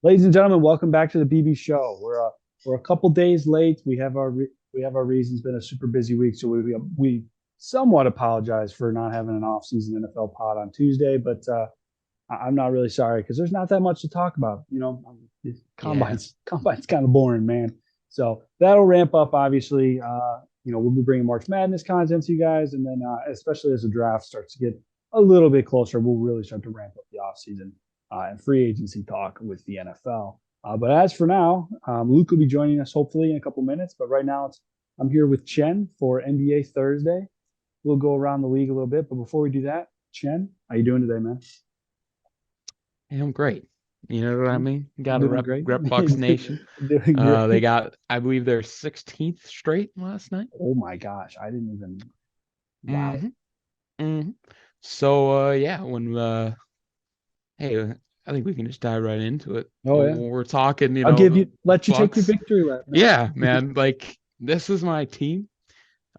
Ladies and gentlemen, welcome back to the BB-Scho. We're a couple days late. We have our reasons. Been a super busy week, so we somewhat apologize for not having an off-season NFL pod on Tuesday. But I'm not really sorry because there's not that much to talk about. Yeah. Combine's kind of boring, man. So that'll ramp up. Obviously, we'll be bringing March Madness content to you guys, and then especially as the draft starts to get a little bit closer, we'll really start to ramp up the off-season and free agency talk with the NFL. But as for now, Luke will be joining us hopefully in a couple minutes. But right now, I'm here with Chen for NBA Thursday. We'll go around the league a little bit, but before we do that, Chen, how you doing today, man? Hey, I'm great. You know what I mean? Got to Doing rep great. rep Bucks Nation. Doing They great. got, I believe, their 16th straight last night. Oh my gosh, I didn't even. Wow. hmm hmm So yeah, when hey, I think we can just dive right into it. Oh yeah. When we're talking, I'll give the let you take your Bucks. victory lap, man. Yeah, man. Like this is my team.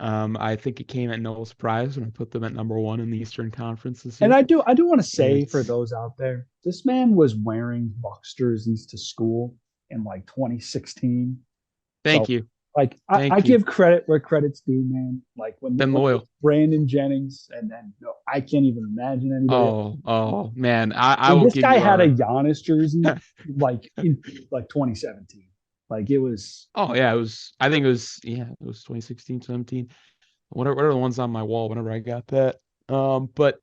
I think it came at no surprise when I put them at number one in the Eastern Conference this And year. I do want to say for It's those out there, this man was wearing Bucks jerseys to school in like 2016. Thank So you, like I thank you. give credit where credit's due, man. Like Been when it was loyal. Brandon Jennings, and then I can't even imagine anybody else. Oh man, I And will this give guy you had a a Giannis jersey like in like 2017. Like it was Oh yeah, it was. I think it was 2016, 17. What are the ones on my wall whenever I got that? But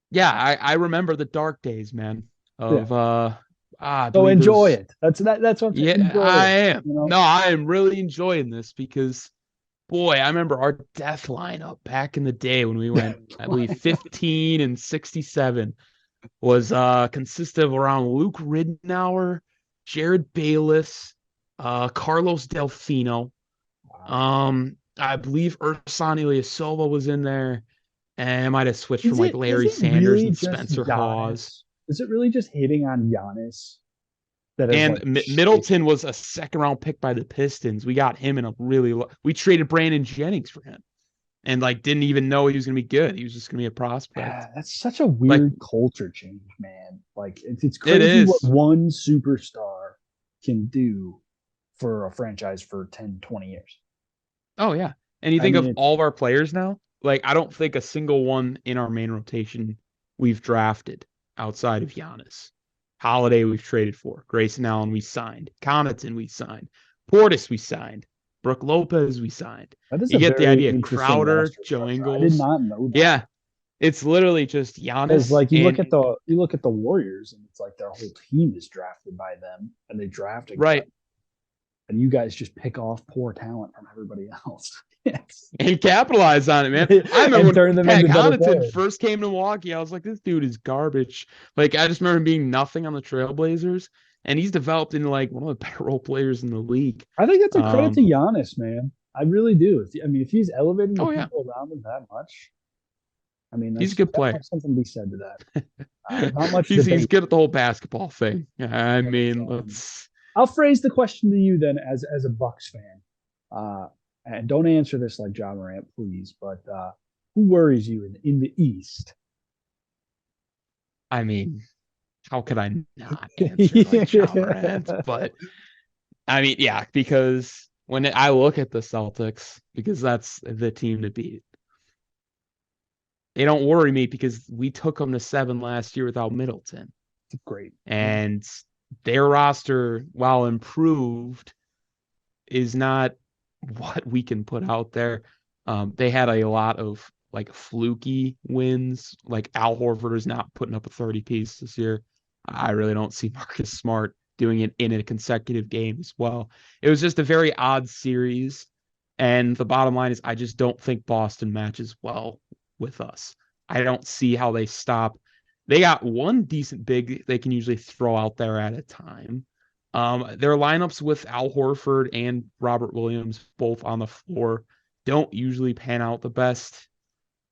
yeah, I remember the dark days, man. yeah. Of I So believe it enjoy was. it. That's what I'm saying. Yeah, Enjoy I it. am. You know. No, I am really enjoying this because boy, I remember our death lineup back in the day when we went, I believe, 15 and 67 was consisted of around Luke Ridnour, Jared Bayless, Carlos Delfino. Wow. I believe Ursan Ilyasova was in there, and I might have switched from like Is Larry it Sanders really and just Spencer Hawes. Giannis? Is it really just hitting on Giannis that has And like shaped? Middleton was a second round pick by the Pistons. We got him in a we traded Brandon Jennings for him and like didn't even know he was going to be good. He was just going to be a prospect. Yeah, that's such a Like weird culture change, man. Like it's it crazy what is. one superstar can do for a franchise for 10, 20 years. Oh yeah. And you I think mean, of all of our players now, like I don't think a single one in our main rotation we've drafted outside of Giannis. Holiday we've traded for. Grayson Allen we signed. Connaughton we signed. Portis we signed. Brooke Lopez we signed. that is You a get the very idea. interesting Crowder, roster Joe structure. I did Ingles. not know that. Yeah, it's literally just Because Giannis like and you look at the Warriors and it's like their whole team is drafted by them and they draft a guy right and you guys just pick off poor talent from everybody else. Yes. and capitalize on it, man. I remember And when turn them Pat into better Connaughton players. first came to Milwaukee, I was like, this dude is garbage. Like, I just remember him being nothing on the Trailblazers, and he's developed into like one of the better role players in the league. I think that's a credit to Um, Giannis, man. I really do. I mean, if he's elevating the oh yeah, people around him that much, I mean, he's a that's good player. definitely something to be said to that. Not much He's debate. good at the whole basketball thing. I But mean, let's. I'll phrase the question to you then, as a Bucks fan, uh, and don't answer this like John Morant, please. But who worries you in the East? I mean, how could I not answer like John Morant? But I mean, yeah, because when I look at the Celtics, because that's the team to beat, they don't worry me because we took them to seven last year without Middleton. Great. And their roster, while improved, is not what we can put out there. They had a lot of like fluky wins. Like Al Horford is not putting up a 30 piece this year. I really don't see Marcus Smart doing it in a consecutive game as well. It was just a very odd series. And the bottom line is, I just don't think Boston matches well with us. I don't see how they stop. They got one decent big they can usually throw out there at a time. Their lineups with Al Horford and Robert Williams both on the floor don't usually pan out the best.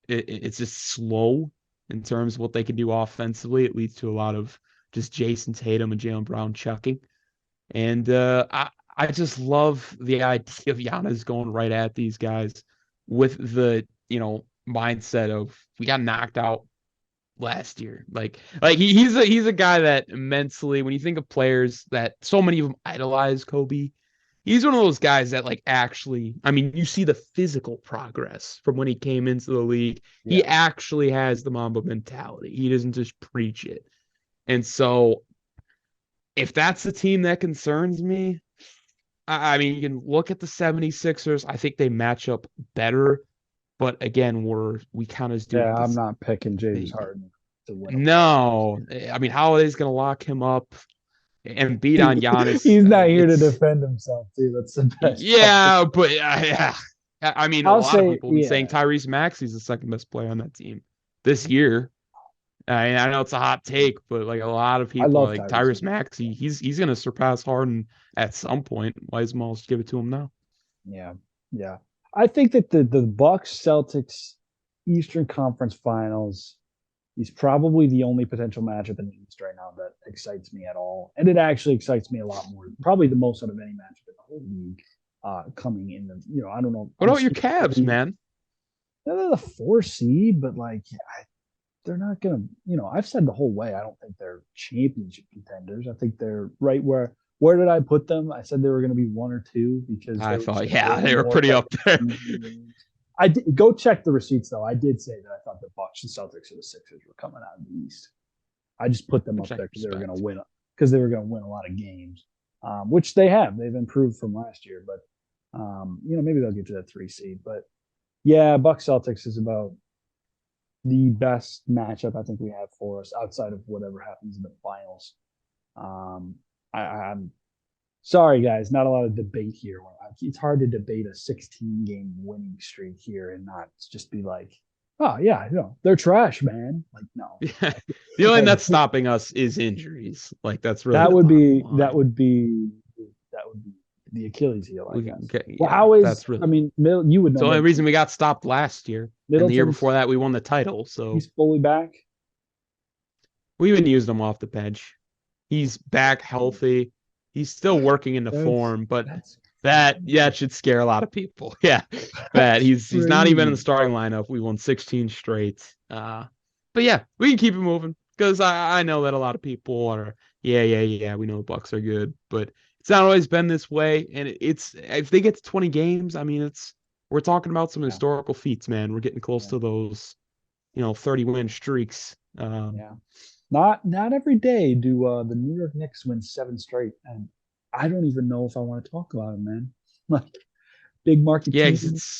It's just slow in terms of what they can do offensively. It leads to a lot of just Jason Tatum and Jaylen Brown chucking. And I just love the idea of Giannis going right at these guys with the mindset of we got knocked out last year. He's a guy that immensely, when you think of players that so many of them idolize Kobe, he's one of those guys that like actually, I mean, you see the physical progress from when he came into the league. He Yeah. actually has the Mamba mentality. He doesn't just preach it. And so if that's the team that concerns me, I mean, you can look at the 76ers. I think they match up better. But again, we kind of do Yeah, I'm this. not picking James Harden to win a No, I mean, Holiday's going to lock him up and beat on playoff. Giannis. He's I not mean, here to it's defend himself, too. That's the best part. yeah, but yeah. I mean, a I'll lot of say, people have been saying yeah, Tyrese Maxey's the second best player on that team this year. I mean, I know it's a hot take, but like a lot of I people are love like Tyrese. Tyrese Maxey, he's going to surpass Harden at some point. Why as well give it to him now? Yeah, yeah. I think that the Bucks Celtics Eastern Conference Finals is probably the only potential matchup in the East right now that excites me at all, and it actually excites me a lot more. Probably the most out of any matchup in the whole league. Coming in the, I don't know. What about your Cavs, man? They're the 4 seed, but like they're not gonna. I've said the whole way. I don't think they're championship contenders. I think they're right where. Where did I put them? I said they were going to be 1 or 2 because I they were just thought, going to yeah, win they were more pretty up there. I did go check the receipts though. I did say that I thought the Bucks and Celtics or the Sixers were coming out of the East. I just put them up there because they were going to win. Because they were going to win a lot of games, which they have. They've improved from last year, but maybe they'll get to that 3 seed. But yeah, Bucks Celtics is about the best matchup I think we have for us outside of whatever happens in the finals. I'm sorry, guys, not a lot of debate here. It's hard to debate a 16-game winning streak here and not just be like, oh yeah, they're trash, man. Like no. Yeah. The only thing that's stopping us is injuries. Like that's really that the would bottom be line. that would be the Achilles heel, I guess. Okay, Well, yeah, how is that's really. I mean, you would know. It's the only reason we got stopped last year, and the year Middleton's before that we won the title. So he's fully back. we even used him off the bench. He's back healthy. He's still working into form, but that should scare a lot of people. Yeah, that he's not even in the starting lineup. We won 16 straight. But yeah, we can keep it moving because I know that a lot of people are yeah. We know the Bucks are good, but it's not always been this way. And it's if they get to 20 games, I mean we're talking about some historical feats, man. We're getting close to those 30-win streaks. Yeah. Not every day do the New York Knicks win 7 straight, and I don't even know if I want to talk about them, man. Like big market team,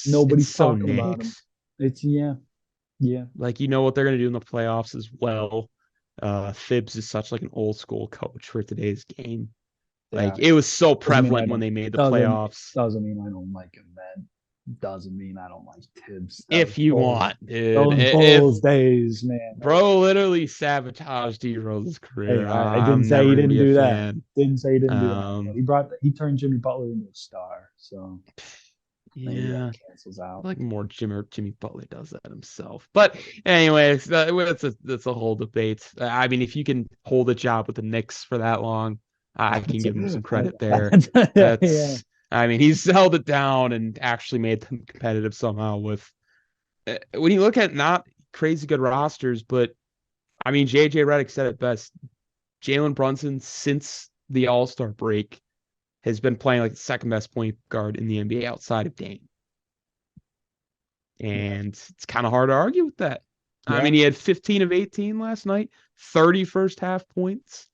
nobody's so talking about them. It's yeah. Like what they're gonna do in the playoffs as well. Thibs is such like an old school coach for today's game. Like it was so prevalent when they made the playoffs. Doesn't mean I don't like him, man. Doesn't mean I don't like Tibbs. If you want, dude. Those Bulls days, man. Bro literally sabotaged D Rose's career. Hey, I didn't say he didn't do that. Didn't say he didn't do that. But he turned Jimmy Butler into a star. So maybe that cancels out. Like more Jimmy Butler does that himself. But anyways, that's a whole debate. I mean, if you can hold a job with the Knicks for that long, I can give him some credit there. That's I mean, he's held it down and actually made them competitive somehow with when you look at not crazy good rosters, but I mean, JJ Redick said it best. Jalen Brunson, since the All-Star break, has been playing like the second best point guard in the NBA outside of Dame. And it's kind of hard to argue with that. Yeah. I mean, he had 15 of 18 last night, 30 first half points.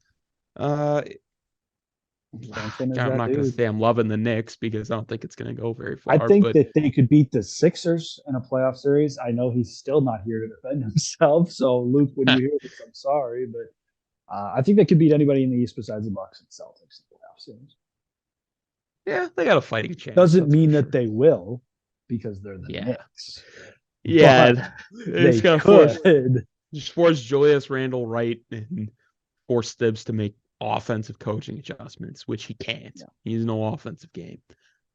I'm not going to say I'm loving the Knicks because I don't think it's going to go very far. I think that they could beat the Sixers in a playoff series. I know he's still not here to defend himself. So, Luke, when you hear this, I'm sorry. But I think they could beat anybody in the East besides the Bucks and Celtics in the playoff series. Yeah, they got a fighting chance. Doesn't mean that they will because they're the Knicks. Yeah, it's going to force Julius Randle right and force Thibs to make offensive coaching adjustments, which he can't. Yeah. He's no offensive game.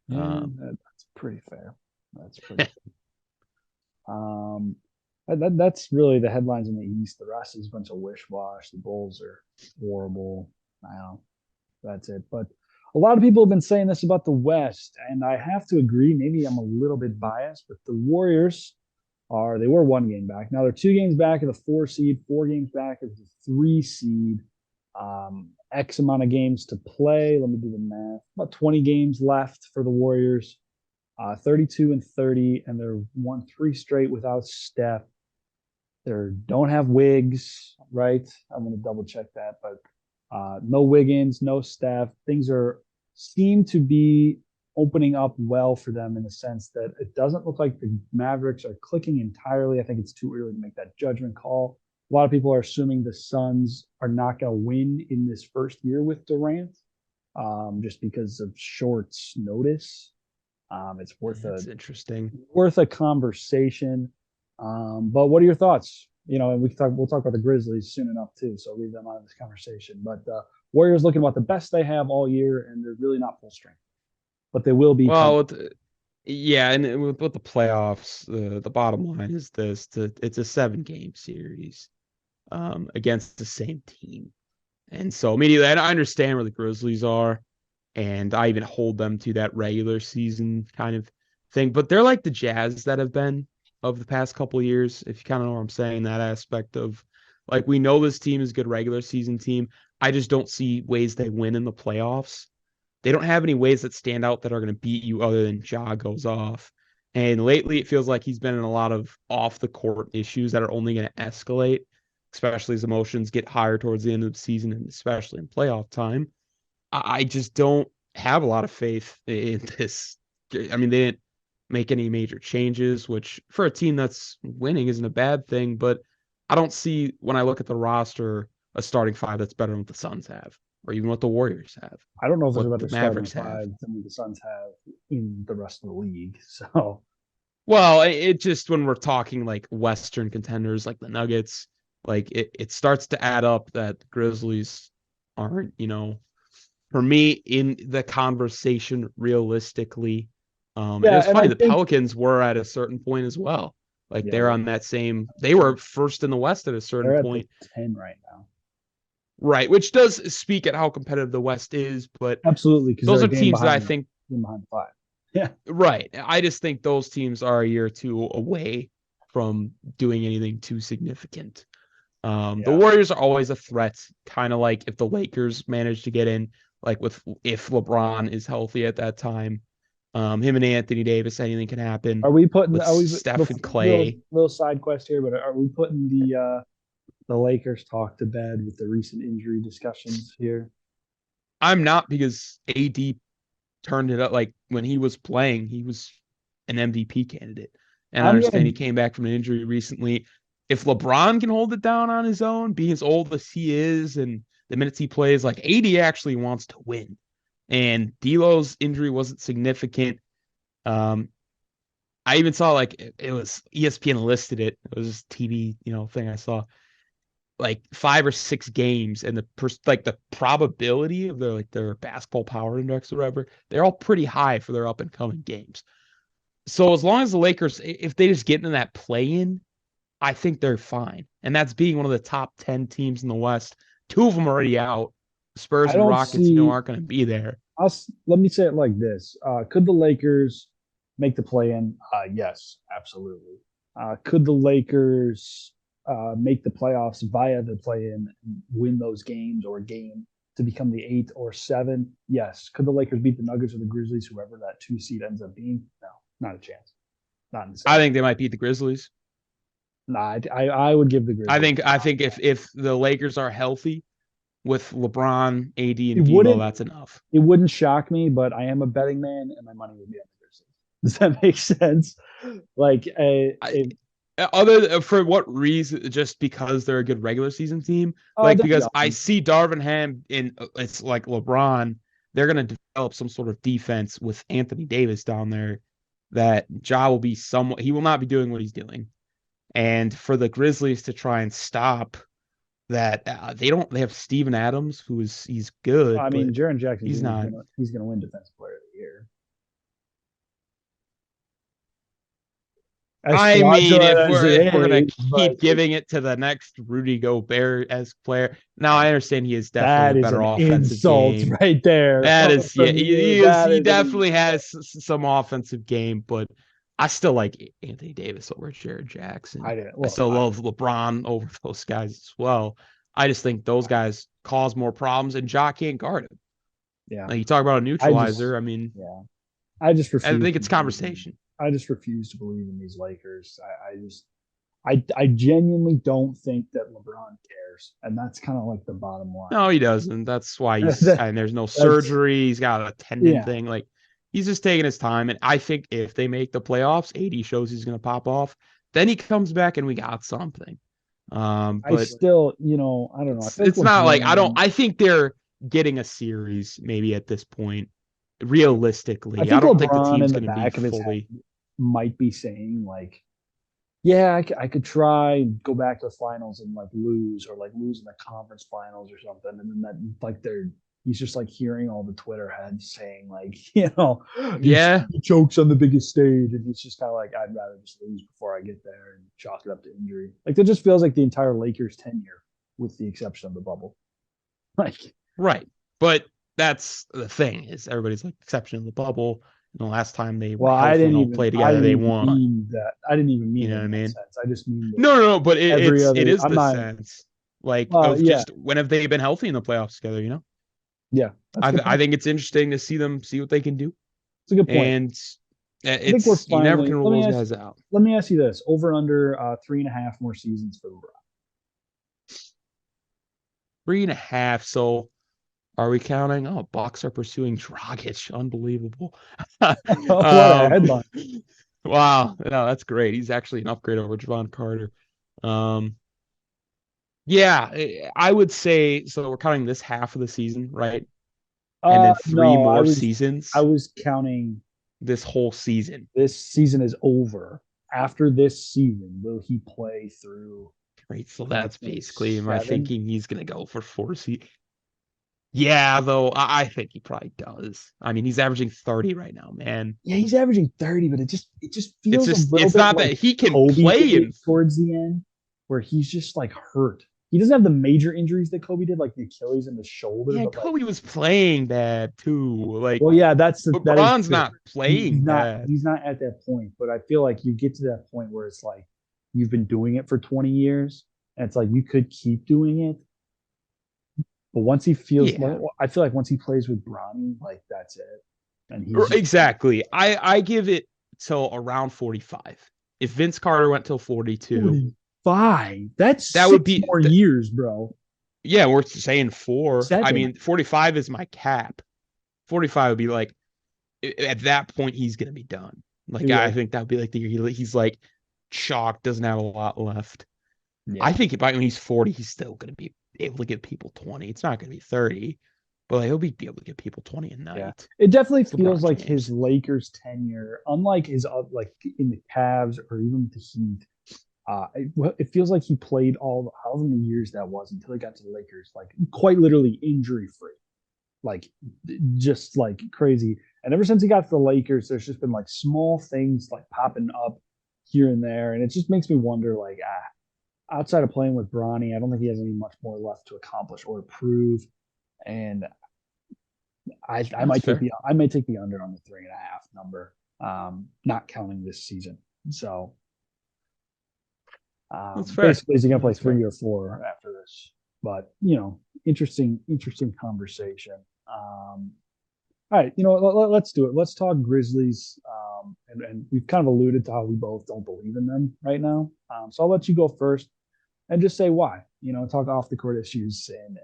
That's pretty fair. That's pretty fair. That's really the headlines in the East. The rest is a bunch of wish-wash. The Bulls are horrible. I don't know. That's it. But a lot of people have been saying this about the West, and I have to agree. Maybe I'm a little bit biased, but the Warriors they were 1 game back. Now they're 2 games back of the 4 seed, 4 games back of the 3 seed. X amount of games to play. Let me do the math. About 20 games left for the Warriors. 32 and 30, and they're won 3 straight without Steph. They don't have Wiggs, right? I'm going to double check that, but no Wiggins, no Steph. Things seem to be opening up well for them in the sense that it doesn't look like the Mavericks are clicking entirely. I think it's too early to make that judgment call. A lot of people are assuming the Suns are not going to win in this first year with Durant, just because of short notice. It's That's interesting. worth a conversation. But what are your thoughts? And we'll talk about the Grizzlies soon enough too. So leave them out of this conversation. But Warriors looking about the best they have all year, and they're really not full strength, but they will be. Well, yeah, and with the playoffs, the bottom line is this: it's a 7-game series against the same team, and so immediately I understand where the Grizzlies are, and I even hold them to that regular season kind of thing. But they're like the Jazz that have been of the past couple of years, if you kind of know what I'm saying. That aspect of like we know this team is a good regular season team. I just don't see ways they win in the playoffs. They don't have any ways that stand out that are going to beat you other than Ja goes off. And lately, it feels like he's been in a lot of off the court issues that are only going to escalate, especially as emotions get higher towards the end of the season and especially in playoff time. I just don't have a lot of faith in this. I mean, they didn't make any major changes, which for a team that's winning isn't a bad thing. But I don't see, when I look at the roster, a starting 5 that's better than what the Suns have, or even what the Warriors have. I don't know if there's a What better the starting Mavericks have. 5 than what the Suns have in the rest of the league. So, Well, it just, when we're talking like Western contenders like the Nuggets, like it starts to add up that the Grizzlies aren't, for me in the conversation realistically. And it yeah, was and funny, I the think Pelicans were at a certain point as well. Like yeah, they're on that same, they were first in the West at a certain they're at the point. 10 right now. Right, which does speak at how competitive the West is, but Absolutely, because they're those a are teams that I think, game behind 5. Yeah, right. I just think those teams are a year or two away from doing anything too significant. The yeah. Warriors are always a threat, kind of like if the Lakers manage to get in, like if LeBron is healthy at that time, him and Anthony Davis, anything can happen Are we putting? with Are we Steph and little Clay. little side quest here? But are we putting the Lakers talk to bed with the recent injury discussions here? I'm not, because AD turned it up. Like when he was playing, he was an MVP candidate. And I I'm understand gonna. he came back from an injury recently. If LeBron can hold it down on his own, being as old as he is, and the minutes he plays, like AD actually wants to win. And D'Lo's injury wasn't significant. Um, I even saw like it was ESPN listed it. It was this TV, thing I saw, like 5 or 6 games, and the probability of their basketball power index or whatever, they're all pretty high for their up and coming games. So as long as the Lakers, if they just get into that play in, I think they're fine. And that's being one of the top 10 teams in the West. 2 of them are already out. Spurs I and don't Rockets, see. aren't going to be there. Let me say it like this: could the Lakers make the play in? Yes, absolutely. Could the Lakers make the playoffs via the play in, win those games or a game to become the 8 or 7? Yes. Could the Lakers beat the Nuggets or the Grizzlies, whoever that 2 seed ends up being? No, not a chance. Not in the I second. think they might beat the Grizzlies. Nah, I would give the I Grizzlies. think I think if the Lakers are healthy with LeBron, AD, It and D'Lo, wouldn't that's enough. it wouldn't shock me, but I am a betting man, and my money would be on the Grizzlies. Does that make sense? Like, For what reason? Just because they're a good regular season team? oh, Like they're because I young. see Darvin Ham in, it's like LeBron. They're gonna develop some sort of defense with Anthony Davis down there that Ja will be somewhat. He will not be doing what he's doing, and for the Grizzlies to try and stop that, they have Steven Adams, he's good, I mean, but Jaren Jackson he's Jr. is not. gonna win Defensive Player of the Year. As I mean, fraudulent if as we're it if we're gonna is, but keep giving it to the next Rudy Gobert-esque player, now I understand he is definitely a that is better an offensive insult game. right there That coming is, yeah, from you. he is. That He is an definitely insult. has some offensive game, but I still like Anthony Davis over Jared Jackson. I didn't. I Look, still love LeBron over those guys as well. I just think those guys cause more problems, and Ja can't guard him. yeah, Like you talk about a I just neutralizer. I mean, yeah, I just I refuse think to it's believe in. conversation. I just refuse to believe in these Lakers. I genuinely don't think that LeBron cares, and that's kind of like the bottom line. No, he doesn't. That's why and there's no That's surgery. He's got a tendon yeah. thing. Like he's just taking his time. And I think if they make the playoffs, AD shows he's going to pop off. Then he comes back and we got something. I But still, I don't know. I feel like it's not like LeBron. I think they're getting a series maybe at this point. I Realistically, I think don't think the LeBron team's in the going to be back of his head fully. might be saying like, yeah, I could try and go back to the finals and like lose or like lose in the conference finals or something. And then that like he's just like hearing all the Twitter heads saying like, Yeah, he chokes on the biggest stage. And he's just kind of like, I'd rather just lose before I get there and chalk it up to injury. Like that just feels like the entire Lakers tenure with the exception of the bubble. Like, right. But that's the thing is everybody's like exception of the bubble. And the last time they were well, healthy and all played I together, didn't they even won. mean that. I didn't even You mean know it what I in that mean? sense. I just mean that No, but every it other, is I'm the not, sense like well, of yeah, just when have they been healthy in the playoffs together? You know, yeah, that's a good I point. think it's interesting to see what they can do, It's a good point. and I think we're it's you never finally. can rule those guys out. Let me ask you this: over under 3.5 more seasons for LeBron. 3.5. So are we counting? Oh, Bucks are pursuing Dragic. Unbelievable. What a headline! Wow. No, that's great. He's actually an upgrade over Javon Carter. Um, yeah, I would say so. We're counting this half of the season, right? And then three No, more I seasons was counting. this whole season. This season is over. After this season, will he play through Right. So that's basically, am I 2027? thinking he's going to go for 4 seasons? Yeah, though, I think he probably does. I mean, he's averaging 30 right now, man. Yeah, he's averaging 30, but it just It's feels a just, little it's bit not that like he can Kobe play did in. towards the end, where he's just like hurt. He doesn't have the major injuries that Kobe did, like the Achilles and the shoulder, Yeah, but like, Kobe was playing bad too. Like, well, yeah, that is LeBron's true. not playing bad. He's not at that point, but I feel like you get to that point where it's like you've been doing it for 20 years, and it's like you could keep doing it, but once he feels like, Yeah, I feel like once he plays with Bronny, like that's it, and he's just exactly. I give it till around 45. If Vince Carter went till 42, 45. That's that would 6 be, more years, bro. yeah, we're saying 4. I 7. mean, 45 is my cap. 45 would be like, at that point, he's going to be done. Like, Maybe I like, think that would be like the year he's like chalk, doesn't have a lot left. I yeah, think by when he's 40, he's still going to be able to give people 20. It's not going to be 30, but like, he'll be able to give people 20 a yeah. night. It definitely It's feels LeBron like his James. Lakers tenure, unlike his like in the Cavs or even the Heat. It feels like he played all however many years that was until he got to the Lakers, like quite literally injury free, like just like crazy. And ever since he got to the Lakers, there's just been like small things like popping up here and there, and it just makes me wonder, like, outside of playing with Bronny, I don't think he has any much more left to accomplish or prove. And That's fair. I might take the under on the 3.5 number, not counting this season. So That's fair. basically, is he going to play That's fair. 3 or 4 after this? But interesting conversation. All right, let's do it. Let's talk Grizzlies, and we've kind of alluded to how we both don't believe in them right now. So I'll let you go first and just say why. Talk off the court issues and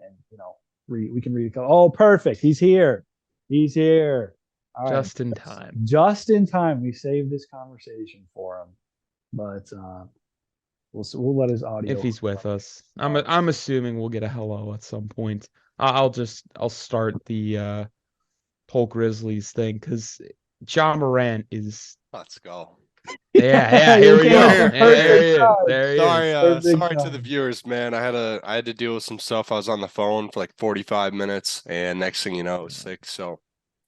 we can read. Oh, perfect. He's here. He's here. All right, Just in time. just in time. We saved this conversation for him, but we'll let his audio. If he's with us, I'm assuming we'll get a hello at some point. I'll start the whole Grizzlies thing because John Morant is. Let's go. Yeah, here we go. Perfect There he is. time. There he Sorry, is. Perfect to the viewers, man. I had to deal with some stuff. I was on the phone for like 45 minutes, and next thing you know, I was sick. So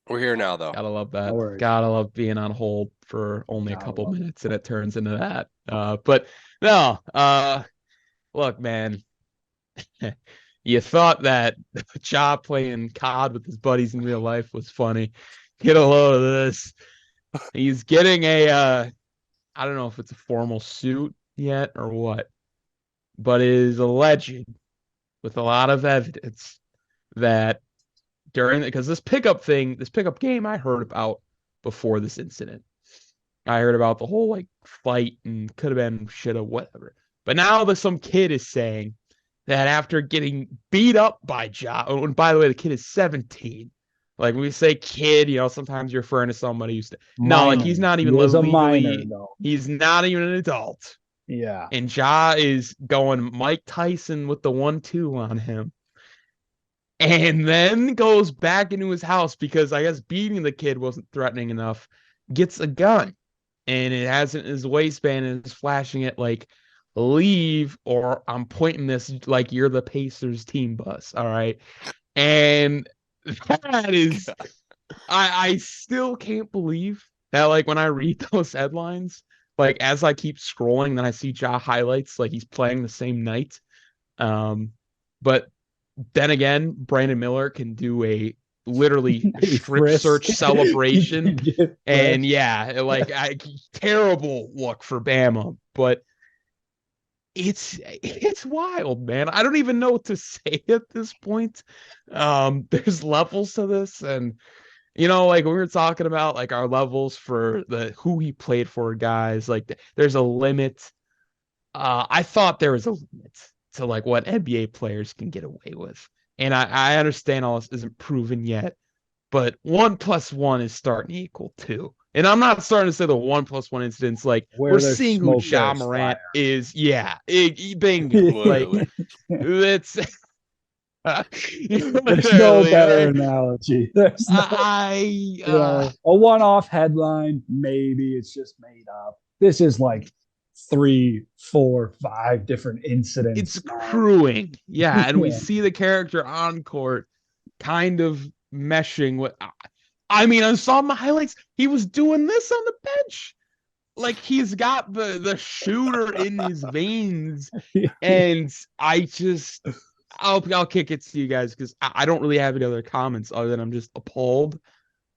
we're here now, though. Gotta love No that. worries. Gotta love being on hold for only a Gotta couple love it. minutes and it turns into that. But no, look, man, you thought that Ja playing COD with his buddies in real life was funny. Get a load of this. He's getting a I don't know if it's a formal suit yet or what, but it is alleged with a lot of evidence that because this pickup game I heard about before this incident. I heard about the whole like fight and could have been shoulda whatever. But now some kid is saying that after getting beat up by Ja, oh, and by the way, the kid is 17. Like when we say kid, sometimes you're referring to somebody who's like he's not even legally, he's not even an adult. Yeah. And Ja is going Mike Tyson with the 1-2 on him. And then goes back into his house because I guess beating the kid wasn't threatening enough. Gets a gun and it has it in his waistband and is flashing it like, leave or I'm pointing this like you're the Pacers team bus. All right. And that is, I still can't believe that, like, when I read those headlines, like as I keep scrolling, then I see Ja highlights, like he's playing the same night. But then again, Brandon Miller can do a literally strip search celebration. And yeah, like terrible look for Bama, but it's wild, man. I don't even know what to say at this point. There's levels to this, and like we were talking about like our levels for who he played for, guys, like there's a limit. I thought there was a limit to like what NBA players can get away with. And I understand all this isn't proven yet, but 1 + 1 is starting to equal 2. And I'm not starting to say the 1 + 1 incidents like we're seeing who Ja Morant is. Yeah, bingo. Like it's there's no better analogy. There's no, a one-off headline, maybe it's just made up. This is like 3, 4, 5 different incidents. It's crewing. Yeah. And we see the character on court kind of meshing with, I mean, I saw my highlights. He was doing this on the bench. Like he's got the shooter in his veins. And I'll kick it to you guys because I don't really have any other comments other than I'm just appalled.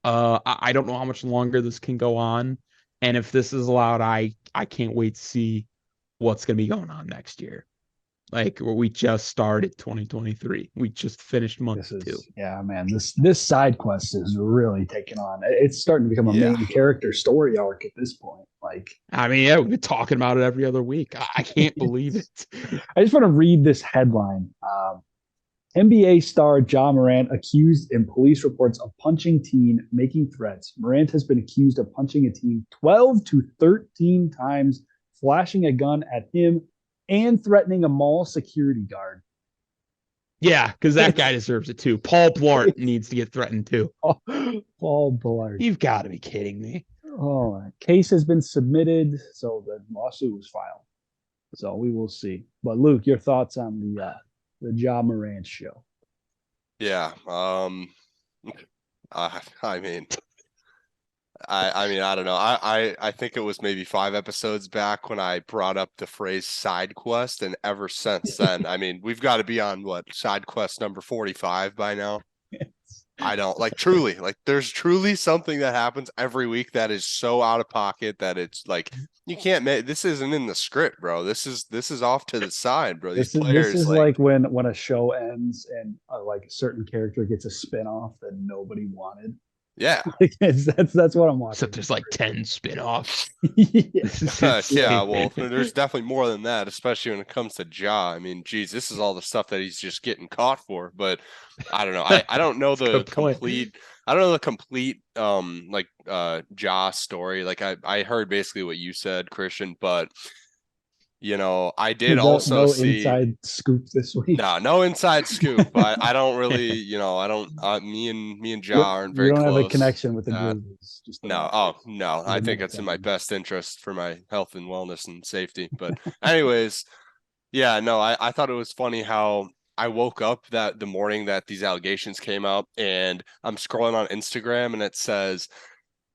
I don't know how much longer this can go on. And if this is allowed, I can't wait to see what's going to be going on next year. Like we just started 2023. We just finished month 2. Yeah, man. This side quest is really taking on. It's starting to become a main character story arc at this point. Like, I mean, yeah, we've been talking about it every other week. I can't believe it. I just want to read this headline. NBA star Ja Morant accused in police reports of punching teen, making threats. Morant has been accused of punching a teen 12 to 13 times, flashing a gun at him, and threatening a mall security guard. Yeah, because that guy deserves it too. Paul Blart needs to get threatened too. Paul Blart. You've got to be kidding me. Oh, case has been submitted, so the lawsuit was filed. So we will see. But Luke, your thoughts on the Ja Morant show? Yeah. I mean, I don't know. I think it was maybe 5 episodes back when I brought up the phrase side quest, and ever since then, I mean, we've got to be on side quest number 45 by now. I don't truly there's truly something that happens every week that is so out of pocket that it's like you can't make this isn't in the script, bro. This is off to the side, bro. This is like when a show ends and like a certain character gets a spinoff that nobody wanted. Yeah, that's what I'm watching. So there's like 10 spinoffs. Yeah, well, there's definitely more than that, especially when it comes to Ja. I mean, geez, this is all the stuff that he's just getting caught for. But I don't know. I don't know the complete. I don't know the complete Ja story. Like I heard basically what you said, Christian, but. I did also see inside scoop this week. No inside scoop. I don't really, I don't. Me and Ja aren't very close. You don't have a connection with the Grizzlies. No. I think it's in my best interest for my health and wellness and safety. But anyways, yeah, no, I thought it was funny how I woke up the morning that these allegations came out, and I'm scrolling on Instagram, and it says,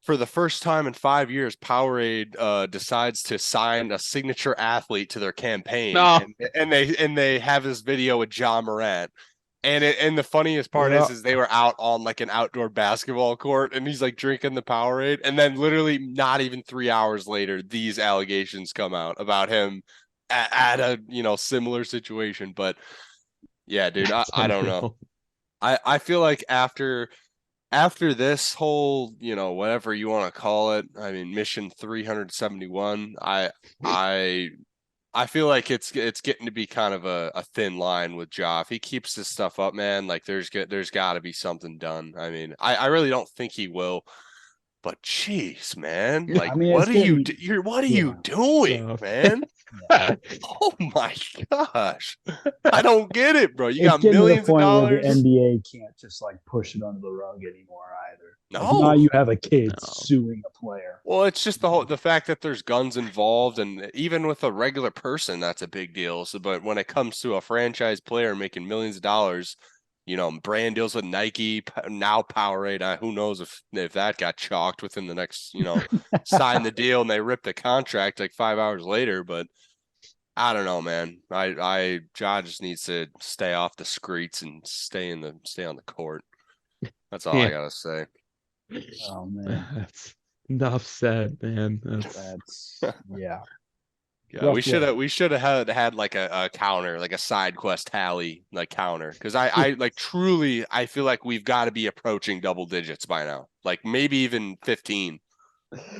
for the first time in 5 years, Powerade decides to sign a signature athlete to their campaign, and they have this video with Ja Morant, And the funniest part is they were out on like an outdoor basketball court, and he's like drinking the Powerade, and then literally not even 3 hours later, these allegations come out about him at a similar situation. But yeah, dude, I don't know. I feel like after this whole, whatever you want to call it, I mean, mission 371, I feel like it's getting to be kind of a thin line with Ja. If he keeps this stuff up, man, like there's got to be something done. I mean, I really don't think he will, but jeez, man, like what are you doing, man? Oh my gosh, I don't get it, bro. You got millions of dollars. Where the NBA can't just like push it under the rug anymore either. No, like, now you have a kid suing a player. Well, it's just the fact that there's guns involved, and even with a regular person, that's a big deal. So, but when it comes to a franchise player making millions of dollars, brand deals with Nike, now Powerade. Who knows if that got chalked within the next, sign the deal and they ripped the contract like 5 hours later. But I don't know, man. Ja just needs to stay off the streets and stay on the court. That's all I gotta say. Oh man, that's enough said, man. That's yeah. Yeah, we should have had like a counter, like a side quest tally, like counter, because I like truly I feel like we've got to be approaching double digits by now, like maybe even 15.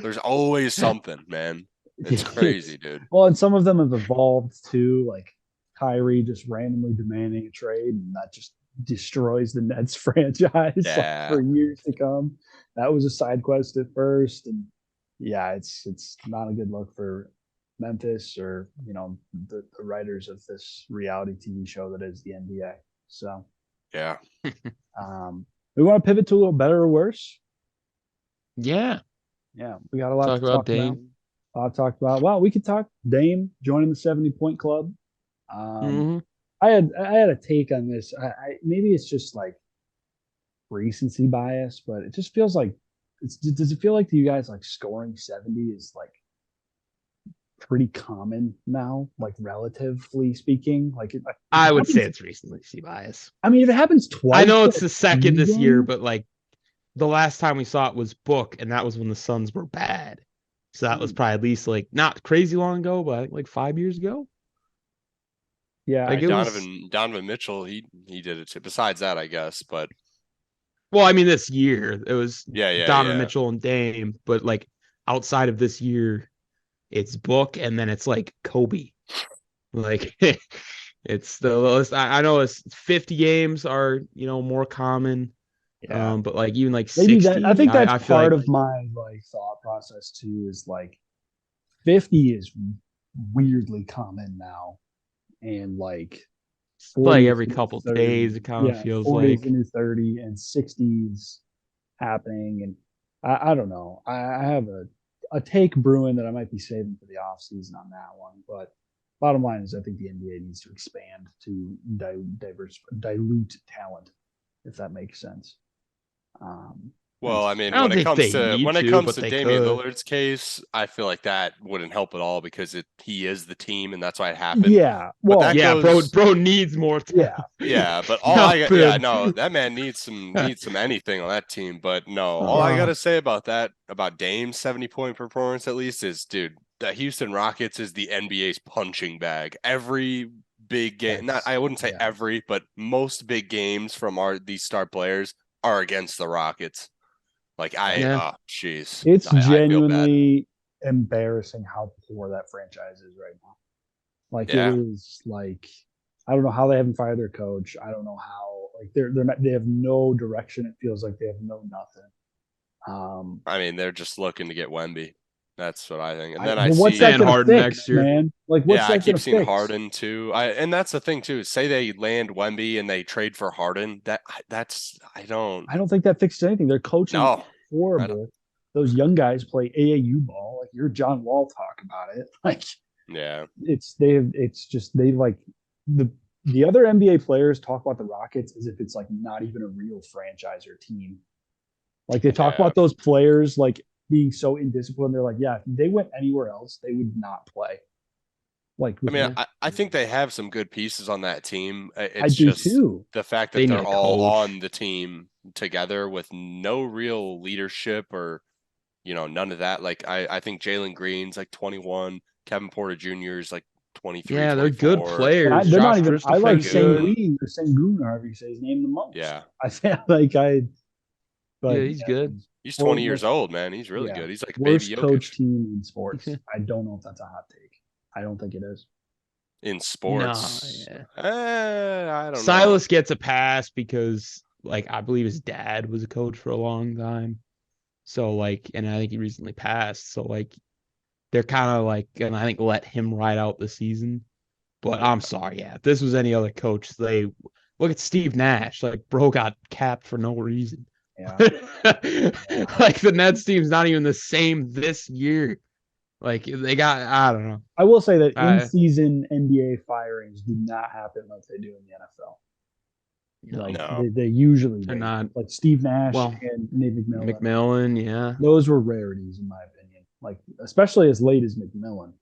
There's always something, man. It's crazy, dude. Well, and some of them have evolved too, like Kyrie just randomly demanding a trade, and that just destroys the Nets franchise for years to come. That was a side quest at first, and yeah, it's not a good look for Memphis or the writers of this reality TV show that is the NBA. So yeah, we want to pivot to a little better or worse. Yeah, we got a lot to talk about. Dame. Talked about. Well, we could talk Dame joining the 70-point club. I had a take on this. I maybe it's just like recency bias, but it just feels like does it feel like to you guys like scoring 70 is like pretty common now, like relatively speaking? Like I would say it's recency bias. I mean, if it happens twice, I know it's the second this year, but like the last time we saw it was Book, and that was when the Suns were bad. So that was probably at least like not crazy long ago, but like 5 years ago. Yeah, like Donovan Mitchell, he did it too. Besides that, I guess, but well, I mean, this year it was Donovan Mitchell and Dame, but like outside of this year, it's Book, and then it's like Kobe. Like it's the lowest. I know it's 50 games are more common. Yeah. But like even like 60, I think that's part of my like thought process too. Is like 50 is weirdly common now, and like every couple 30, days it kind of feels 40 like is the new 30 and 60s happening, and I don't know. I have a take brewing that I might be saving for the off season on that one, but bottom line is I think the NBA needs to expand to dilute talent, if that makes sense. Well, I mean, when it comes to Damian Lillard's case, I feel like that wouldn't help at all because he is the team, and that's why it happened. Yeah, well, bro needs more time. Yeah, but that man needs some anything on that team. But no, all I gotta say about Dame's 70-point performance at least is, dude, the Houston Rockets is the NBA's punching bag. Every big game, I wouldn't say every, but most big games from these star players are against the Rockets. Like jeez, it's genuinely embarrassing how poor that franchise is right now. Like it is like I don't know how they haven't fired their coach. I don't know how they have no direction. It feels like they have no nothing. I mean, they're just looking to get Wemby. That's what I think. And then I see Harden next year, man. Like what's I keep seeing Harden too. And that's the thing too. Say they land Wemby and they trade for Harden. I don't think that fixes anything. Their coaching is horrible. Those young guys play AAU ball. Like you're John Wall, talk about it. Like they like the other NBA players talk about the Rockets as if it's like not even a real franchise or team. Like they talk about those players like being so indisciplined. They're like, if they went anywhere else, they would not play. Like, I mean, I think they have some good pieces on that team. I It's do just too. the fact that They need they're a all coach. on the team together with no real leadership or, none of that. Like, I think Jalen Green's like 21, Kevin Porter Jr. is like 23, Yeah, they're good 24. And players. they're not Josh even. I like Christopher's good. Sengun or Sengun, or however you say his name, the most. Yeah. I feel like but Yeah, he's good. He's Well, 20 years old, man. He's really good. He's like a baby worst coach Jokic team in sports. I don't know if that's a hot take. I don't think it is. in sports. No, yeah. I don't know. Silas gets a pass because, like, I believe his dad was a coach for a long time. So, like, and I think he recently passed. So, like, they're kind of like, and I think let him ride out the season. But I'm sorry, yeah. If this was any other coach, they look at Steve Nash. Like, bro got capped for no reason. Yeah. Like, the Nets team's not even the same this year. Like, they got, I don't know. I will say that in-season NBA firings do not happen like they do in the NFL. Like No. they usually They're wait. not. Like Steve Nash Well, and Nate McMillan. McMillan, yeah. Those were rarities in my opinion. Like especially as late as McMillan.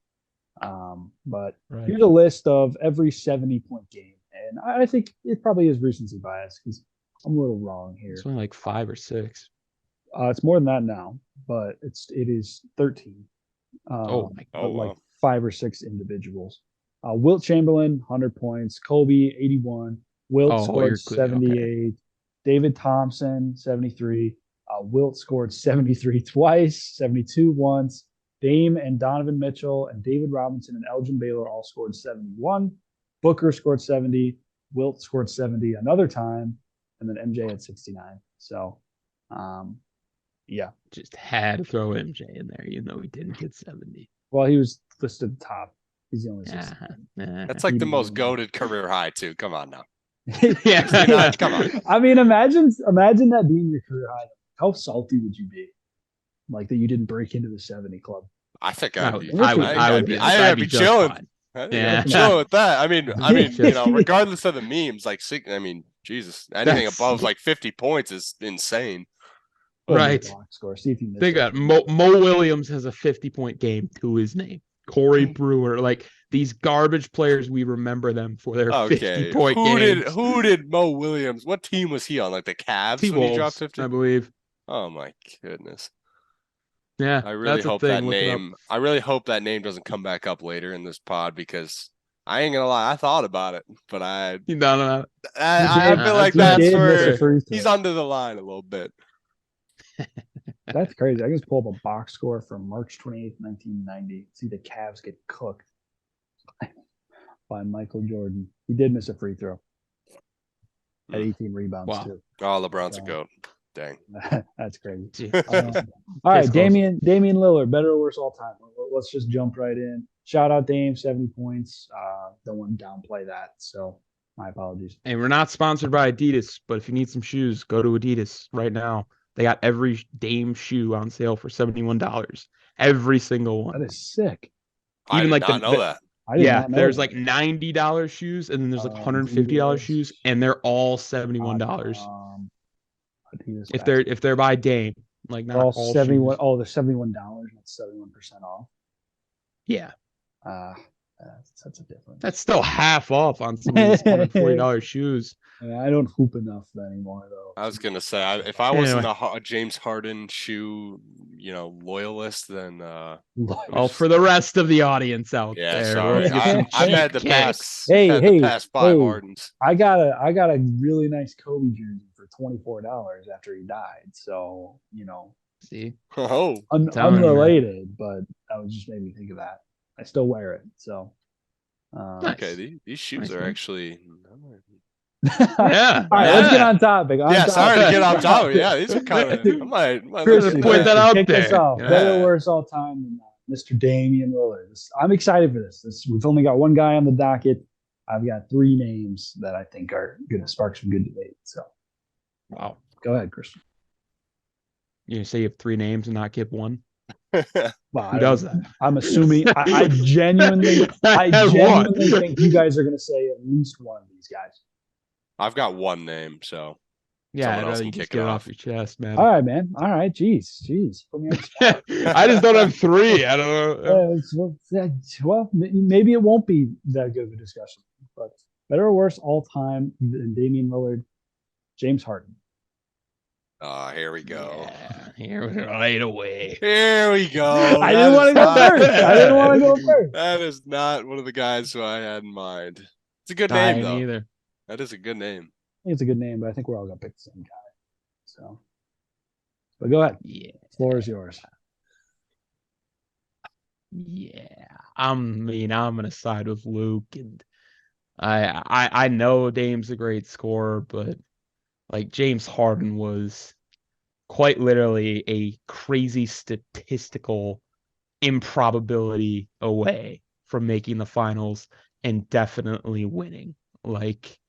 But Right. here's a list of every 70-point game, and I think it probably is recency bias because I'm a little wrong here. It's only like 5 or 6. It's more than that now, but it is 13. Oh my but wow. like 5 or 6 individuals. Wilt Chamberlain 100 points, Kobe 81, Wilt scored 78, okay. David Thompson 73, Wilt scored 73 twice, 72 once. Dame and Donovan Mitchell and David Robinson and Elgin Baylor all scored 71. Booker scored 70. Wilt scored 70 another time, and then MJ had 69. So, yeah. Just had to throw MJ in there, even though he didn't get 70. Well, he was listed at the top. He's the only 69. That's like the most goated career high, too. Come on now. Yeah, come on. I mean, imagine that being your career high. How salty would you be? Like that you didn't break into the 70 club. I think I'd be chilling. Yeah, chilling with that. I mean, regardless of the memes, like, I mean, Jesus, anything above like 50 points is insane. Right. Score. See if you Think that Mo Williams has a 50-point game to his name. Corey Brewer, like these garbage players, we remember them for their 50-point games. Who did Mo Williams? What team was he on? Like the Cavs when he dropped 50? I believe. Oh my goodness. Yeah, I really hope that name. I really hope that name doesn't come back up later in this pod because I ain't gonna lie. I thought about it, but I feel like that's where he's under the line a little bit. That's crazy. I can just pull up a box score from March 28th, 1990. See the Cavs get cooked by Michael Jordan. He did miss a free throw. At 18 rebounds too. Oh, LeBron's a goat. Dang. That's crazy. All right, Damian Lillard, better or worse all time. Let's just jump right in. Shout out Dame, 70 points. Don't want to downplay that. So my apologies. And we're not sponsored by Adidas, but if you need some shoes, go to Adidas right now. They got every Dame shoe on sale for $71. Every single one. That is sick. Even I did not know that. There's like $90 shoes, and then there's like $150 shoes, and they're all $71. If they're by Dame, like not all 71. Shoes. Oh, they're $71. That's 71% off. Yeah. That's a difference. That's still half off on some of these $140 shoes. Yeah, I don't hoop enough anymore, though. I was gonna say, if I wasn't a James Harden shoe, loyalist, then for the rest of the audience out there, sorry, I've had the past. Hey, past 5 Hardens. I got a really nice Kobe jersey for $24 after he died. So see, unrelated, but that was just made me think of that. I still wear it, so. Okay, these shoes are actually. Yeah. All right, let's get on topic. Sorry to get off topic. Yeah, these are kind of. I might point that out there. This off. Yeah. Better or worse all time than Mr. Damian Lillard. I'm excited for this. We've only got one guy on the docket. I've got 3 names that I think are going to spark some good debate. So, wow. Go ahead, Christian. You say you have 3 names and not get one? Well, who does that? I'm assuming. I genuinely think you guys are going to say at least one of these guys. I've got one name, so Yeah, Someone I'd else rather can you just kick get it it off. off your chest, man. All right, man. All right. Jeez. Put me on the spot. I just don't have 3. I don't know. Well, maybe it won't be that good of a discussion, but better or worse all time than Damian Lillard, James Harden. Here we go. Yeah, here right away. Here we go. I didn't want to go first. I didn't want to go first. That is not one of the guys who I had in mind. It's a good I name, though. either. That is a good name. I think it's a good name, but I think we're all gonna pick the same guy. So, but go ahead. Yeah. Floor is yours. Yeah. I'm gonna side with Luke, and I know Dame's a great scorer, but like James Harden was quite literally a crazy statistical improbability away from making the finals and definitely winning. Like,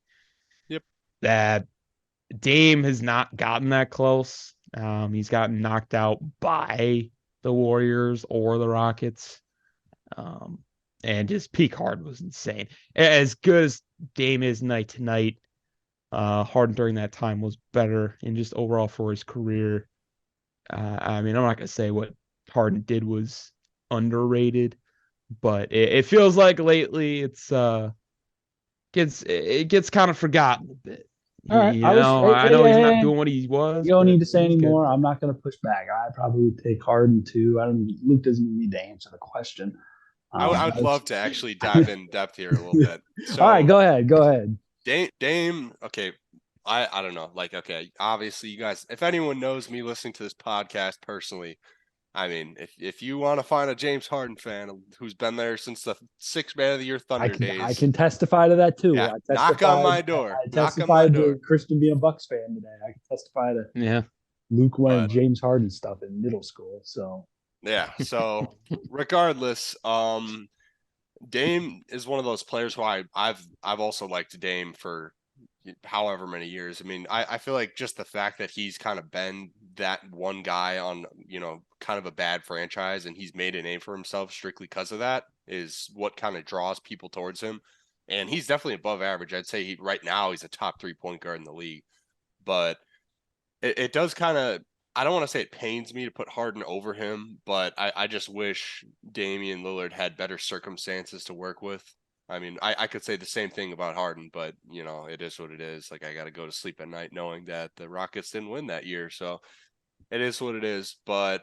Yep. That Dame has not gotten that close. He's gotten knocked out by the Warriors or the Rockets. And just peak Harden was insane. As good as Dame is night to night, Harden during that time was better and just overall for his career. I mean, I'm not gonna say what Harden did was underrated, but it feels like lately it gets kind of forgotten a bit. All right. I know he's not doing what he was. You don't but need to say he's anymore. good. I'm not going to push back. I probably would take Harden too. Luke doesn't even need to answer the question. I would love to actually dive in depth here a little bit. So, all right, go ahead. Dame. Okay, I don't know. Like, okay, obviously, you guys. If anyone knows me listening to this podcast personally, I mean, if you want to find a James Harden fan who's been there since the 6th Man of the Year Thunder days, I can testify to that too. Yeah, knock on my door. I testified to Christian being a Bucks fan today. I can testify to Luke wanted James Harden stuff in middle school. So yeah. So regardless, Dame is one of those players who I've also liked Dame for however many years. I mean, I feel like just the fact that he's kind of been that one guy on, kind of a bad franchise, and he's made a name for himself strictly because of that is what kind of draws people towards him. And he's definitely above average. I'd say right now he's a top 3 point guard in the league. But it does kind of, I don't want to say it pains me to put Harden over him, but I just wish Damian Lillard had better circumstances to work with. I mean, I could say the same thing about Harden, but, it is what it is. Like, I got to go to sleep at night knowing that the Rockets didn't win that year. So it is what it is. But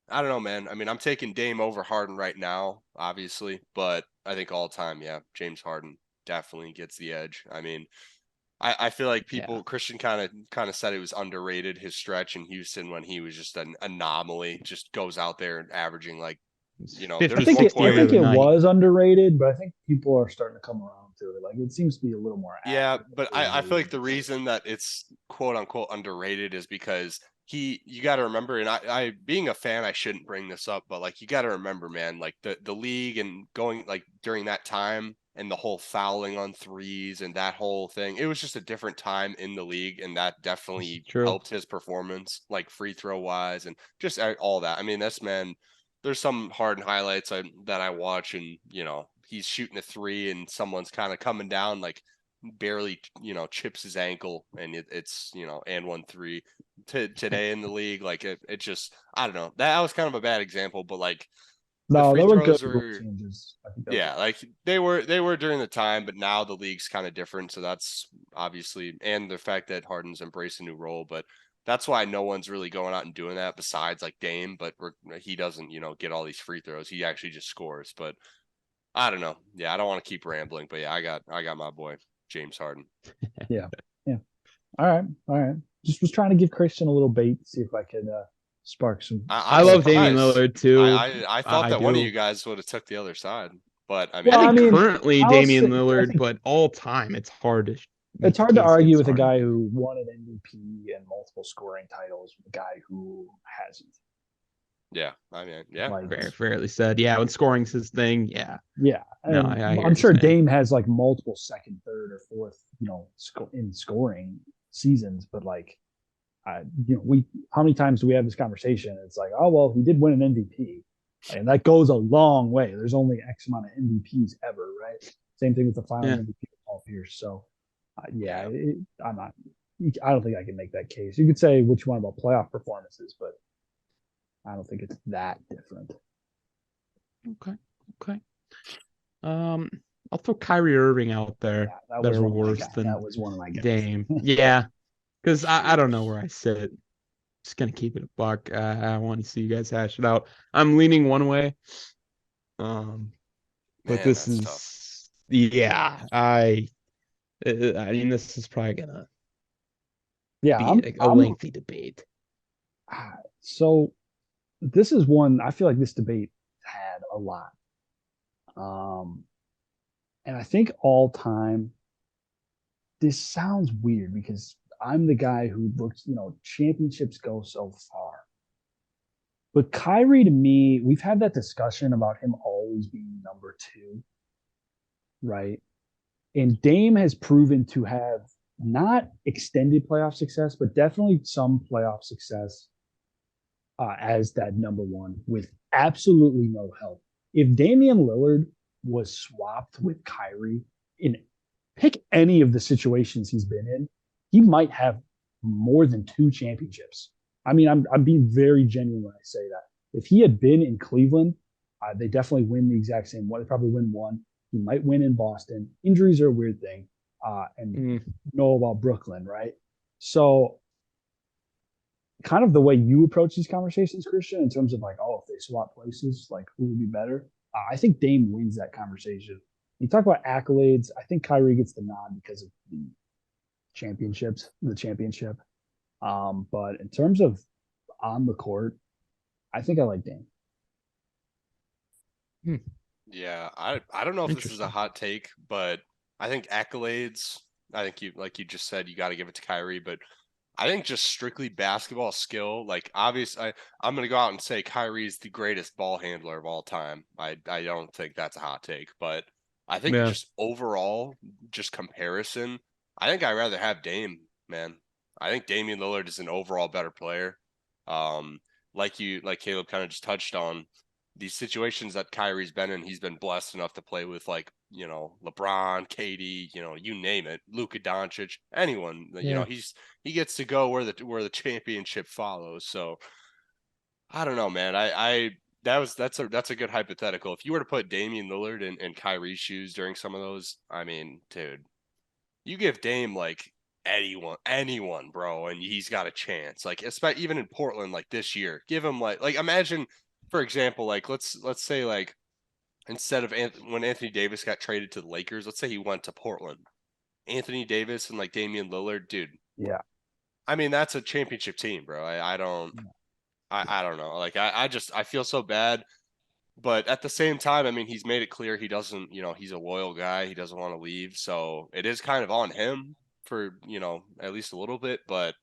I don't know, man. I mean, I'm taking Dame over Harden right now, obviously. But I think all time, yeah, James Harden definitely gets the edge. I mean, I feel like Christian kind of said it was underrated, his stretch in Houston when he was just an anomaly, just goes out there and averaging like, I think it was underrated, but I think people are starting to come around to it. Like, it seems to be a little more accurate. Yeah, but I feel like the reason that it's quote unquote underrated is because you got to remember, and I being a fan, I shouldn't bring this up, but like, you got to remember, man, like the league and going like during that time and the whole fouling on threes and that whole thing, it was just a different time in the league, and that definitely helped his performance, like free throw wise and just all that. I mean, this man, there's some Harden highlights that I watch, and he's shooting a 3 and someone's kind of coming down, like barely chips his ankle, and it's and 1-3 today in the league. Like it just, I don't know, that was kind of a bad example, but like no, the they were good changes. Yeah, like they were during the time, but now the league's kind of different, so that's obviously, and the fact that Harden's embraced a new role, but that's why no one's really going out and doing that besides like Dame, but he doesn't, get all these free throws. He actually just scores. But I don't know. Yeah, I don't want to keep rambling, but yeah, I got my boy James Harden. Yeah. All right. Just was trying to give Christian a little bait, see if I could spark some. I love Damian Lillard too. I thought that one of you guys would have took the other side, but I mean, I think currently Damian Lillard, but all time it's hard to. It's hard to argue with a guy who won an MVP and multiple scoring titles with a guy who hasn't. Yeah, I mean, yeah, like, fairly said. Yeah, when scoring's his thing, yeah. No, I'm sure Dame has like multiple second, third, or fourth, in scoring seasons, but like, how many times do we have this conversation? It's like, oh well, he did win an MVP, and that goes a long way. There's only X amount of MVPs ever, right? Same thing with the final MVP of Paul Pierce. So. I'm not. I don't think I can make that case. You could say what you want about playoff performances, but I don't think it's that different. Okay. I'll throw Kyrie Irving out there. Yeah, that that was are one of my worse guys. than That was one of my guys. Dame. Yeah, because I don't know where I sit. Just gonna keep it a buck. I want to see you guys hash it out. I'm leaning one way. But Man, this that's tough. is yeah. I mean, this is probably gonna Yeah, be a lengthy debate. So this is one I feel like this debate had a lot. And I think all time, this sounds weird because I'm the guy who looks, championships go so far. But Kyrie, to me, we've had that discussion about him always being number two, right? And Dame has proven to have not extended playoff success, but definitely some playoff success as that number one with absolutely no help. If Damian Lillard was swapped with Kyrie in pick any of the situations he's been in, he might have more than two championships. I mean, I'm being very genuine when I say that. If he had been in Cleveland, they definitely win the exact same one. They probably win one. He might win in Boston. Injuries are a weird thing, and know about Brooklyn, right? So, kind of the way you approach these conversations, Christian, in terms of like, oh, if they swap places, like who would be better? I think Dame wins that conversation. You talk about accolades. I think Kyrie gets the nod because of the championship. But in terms of on the court, I think I like Dame. Yeah, I don't know if this is a Interesting. hot take, but I think accolades. I think you just said, you got to give it to Kyrie, but I think just strictly basketball skill, like obviously, I'm gonna go out and say Kyrie's the greatest ball handler of all time. I don't think that's a hot take, but I think Yeah. just overall, just comparison, I think I'd rather have Dame, man. I think Damian Lillard is an overall better player. Um, like Caleb kind of just touched on, these situations that Kyrie's been in, he's been blessed enough to play with, like, LeBron, KD, you name it, Luka Doncic, anyone. Yeah. He gets to go where the championship follows. So I don't know, man. That's a good hypothetical. If you were to put Damian Lillard in Kyrie's shoes during some of those, I mean, dude, you give Dame like anyone, bro, and he's got a chance. Like, especially even in Portland, like this year, give him like imagine, for example, like let's say like instead of when Anthony Davis got traded to the Lakers, let's say he went to Portland. Anthony Davis and like Damian Lillard, dude. Yeah. I mean, that's a championship team, bro. I don't know. Like I feel so bad. But at the same time, I mean, he's made it clear he doesn't, he's a loyal guy. He doesn't want to leave. So it is kind of on him for, at least a little bit. But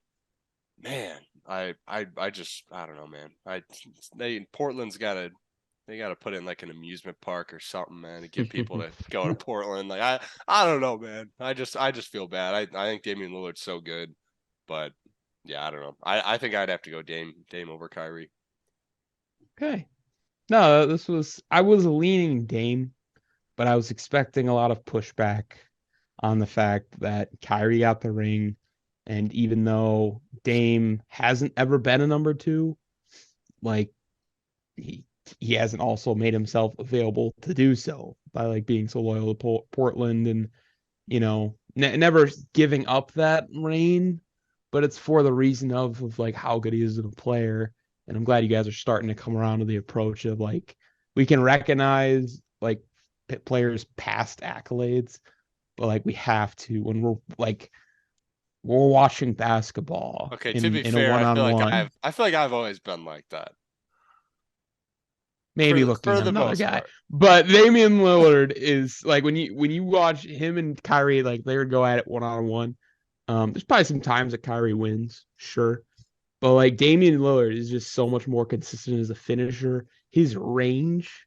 man, I just, I don't know, man. Portland's they got to put in like an amusement park or something, man, to get people to go to Portland. Like, I don't know, man. I just feel bad. I think Damian Lillard's so good, but yeah, I don't know. I think I'd have to go Dame over Kyrie. Okay. No, I was leaning Dame, but I was expecting a lot of pushback on the fact that Kyrie got the ring. And even though Dame hasn't ever been a number two, like he hasn't also made himself available to do so by like being so loyal to Portland and never giving up that reign, but it's for the reason of like how good he is as a player. And I'm glad you guys are starting to come around to the approach of like we can recognize like players' past accolades, but like we have to when we're watching basketball Okay, to be in a fair, one-on-one, I feel like I've always been like that maybe looking for at the another most guy. part. But Damian Lillard is like when you watch him and Kyrie, like they would go at it one-on-one. There's probably some times that Kyrie wins, sure. But like Damian Lillard is just so much more consistent as a finisher. His range,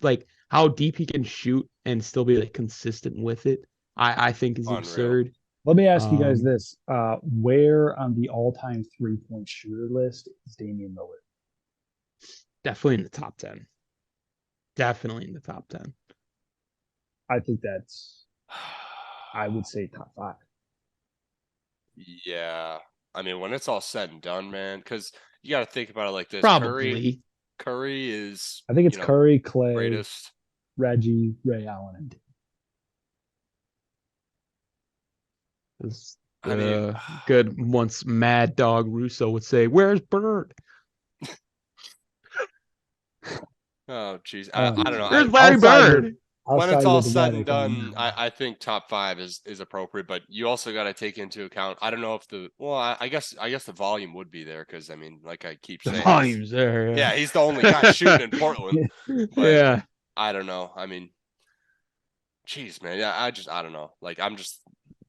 like how deep he can shoot and still be like consistent with it, I think is Unreal. absurd. Let me ask you guys Um, this: where on the all-time three-point shooter list is Damian Lillard? Definitely in the top 10. Definitely in the top 10. I think that's, I would say top five. Yeah. I mean, when it's all said and done, man, because you got to think about it like this. Probably. Curry is, I think it's Curry, Clay, greatest. Reggie, Ray Allen, and I mean, Good once Mad Dog Russo would say, "Where's Bird? oh, geez. Oh, I don't know. Where's Larry Bird?" When it's side all with the said and Attic on done, that. I think top 5 is appropriate, but you also got to take into account. I don't know if I guess the volume would be there because I mean, like I keep The saying, volume's there. yeah, he's the only guy shooting in Portland. But Yeah. I don't know. I mean, geez, man. Yeah, I don't know. Like I'm just.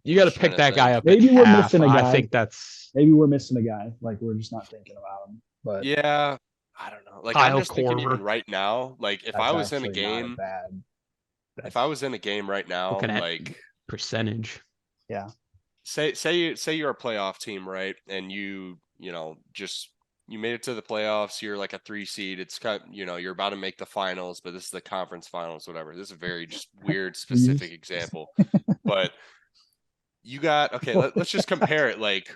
You got to trying pick that guy think. up. Maybe at we're half. missing a I guy. think that's Maybe we're missing a guy. Like we're just not thinking about him. But yeah, I don't know. Like I'm Kyle just thinking Korver. even right now. Like if that's I was in a actually not game, bad. if I was in a game right now, looking at like percentage. Yeah. say you're a playoff team, right? And you just you made it to the playoffs. You're like a 3 seed. It's kind of, you're about to make the finals, but this is the conference finals, whatever. This is a very just weird specific example, but you got okay. Let's just compare it. Like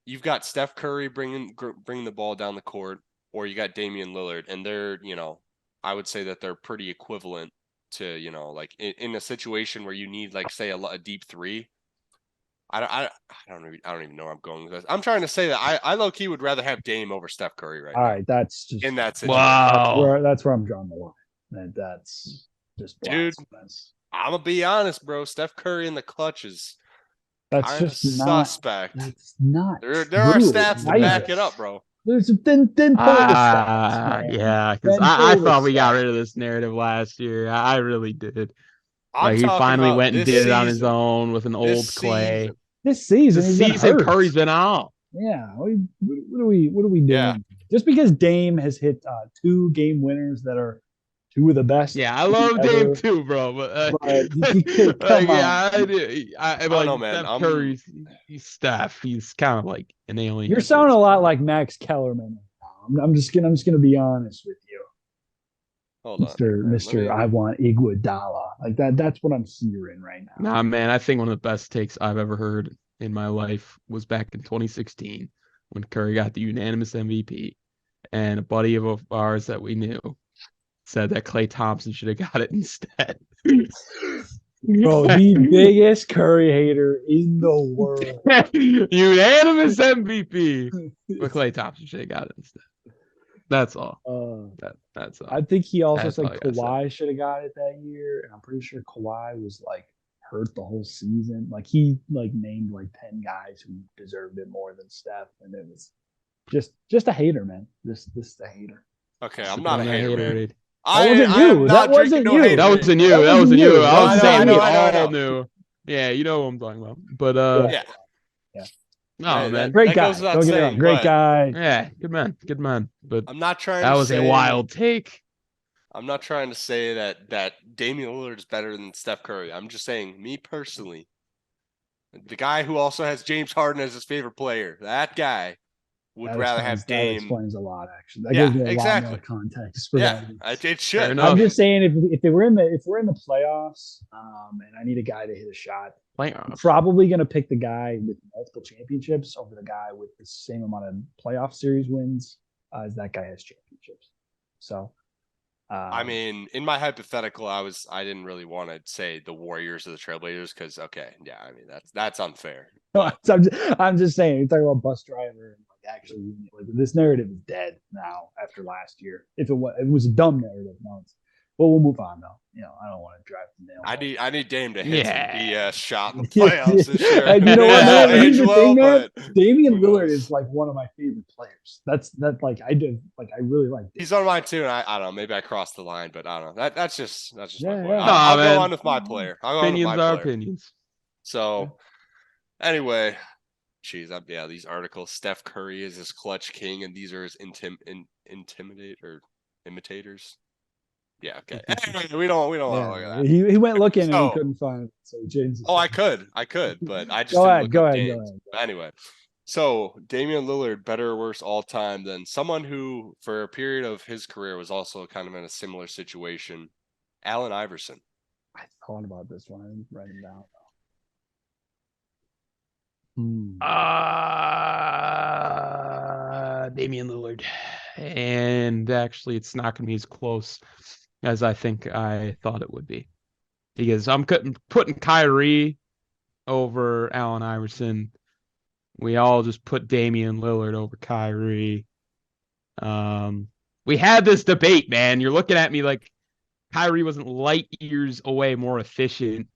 you've got Steph Curry bringing the ball down the court, or you got Damian Lillard, and they're I would say that they're pretty equivalent to like in a situation where you need like say a deep 3. I don't even know where I'm going with this. I'm trying to say that I low key would rather have Dame over Steph Curry right All now. right, that's just In that situation. Wow. That's where I'm drawing the line. That's just blasphemous. I'm gonna be honest, bro. Steph Curry in the clutch is That's kind of just not. suspect. That's not. There are true. stats to back it up, bro. There's then pull the stats, man. Yeah, because Then I pull the thought we got stats. rid of this narrative last year. I really did. I'm Like he talking finally about went and this did it on his season. own with an This old Clay. season. This season, This he's been season, hurt. Curry's been out. Yeah, what are we doing? Yeah. Just because Dame has hit 2 game winners that are 2 of the best. Yeah, I love Dame too, bro. But come on. I don't know, man. Steph Curry's he's Steph. He's kind of like an alien. You're sounding a lot like Max Kellerman. I'm just gonna be honest with you. Hold on, Mr. I want Iguodala. Like that's what I'm hearing right now. Nah, man, I think one of the best takes I've ever heard in my life was back in 2016 when Curry got the unanimous MVP, and a buddy of ours that we knew said that Klay Thompson should have got it instead. Bro, the biggest Curry hater in the world. Unanimous MVP. But Klay Thompson should have got it instead. That's all. That's all. I think he also That's said all I gotta Kawhi should have got it that year, and I'm pretty sure Kawhi was like hurt the whole season. Like he named like 10 guys who deserved it more than Steph, and it was just a hater, man. This a hater. Okay, I'm not a hater, man. That wasn't you. That wasn't you. That wasn't you. That wasn't you. I was saying we all knew. Yeah, you know what I'm talking about. But yeah. No, man. Great guy. Don't get me wrong. Great guy. Yeah, good man. But I'm not trying that to was say, a wild take. I'm not trying to say that Damian Lillard is better than Steph Curry. I'm just saying, me personally, the guy who also has James Harden as his favorite player, that guy would rather have Dame. That explains a lot, actually. That gives me a lot more context for that. It should. I'm just saying, if we're in the playoffs, and I need a guy to hit a shot, I'm probably going to pick the guy with multiple championships over the guy with the same amount of playoff series wins as that guy has championships. So, I mean, in my hypothetical, I didn't really want to say the Warriors or the Trailblazers because, okay, yeah, I mean that's unfair. I'm just saying, you're talking about bus driver and actually, like, this narrative is dead now after last year. If it was a dumb narrative, no, we'll move on though. I don't want to drive the nail. I need Dame to hit some BS shot in the playoffs this year. And you know what, man? Here's the thing, man. Damian Lillard is like one of my favorite players. That's I really like. He's on mine too, and I don't know. Maybe I crossed the line, but I don't know. That's just my player. No, I'll go on with my player. Opinions are opinions. So, anyway. Jeez, these articles. Steph Curry is his clutch king, and these are his imitators. Yeah, okay. Anyway, we don't want to look at that. He went looking and he couldn't find it. So James. I could, but I just go ahead. Anyway, so Damian Lillard, better or worse all time than someone who, for a period of his career, was also kind of in a similar situation. Allen Iverson. I thought about this one. I didn't write it down. Damian Lillard. And actually, it's not going to be as close as I think I thought it would be. Because I'm putting Kyrie over Allen Iverson. We all just put Damian Lillard over Kyrie. We had this debate, man. You're looking at me like Kyrie wasn't light years away more efficient.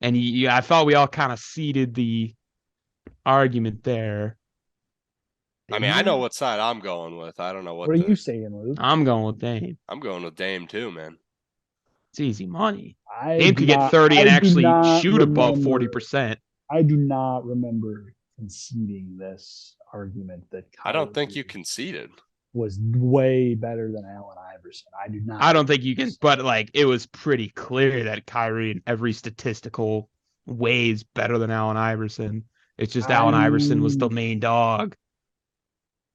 And I thought we all kind of ceded the argument there. I mean, I know what side I'm going with. I don't know What are you saying, Luke? I'm going with Dame. I'm going with Dame too, man. It's easy money. I Dame could get 30 and actually shoot above 40%. I do not remember conceding this argument that I don't think you conceded. Was way better than Allen Iverson. I do not. I don't think you can, but like it was pretty clear that Kyrie in every statistical way is better than Allen Iverson. It's just Allen Iverson was the main dog.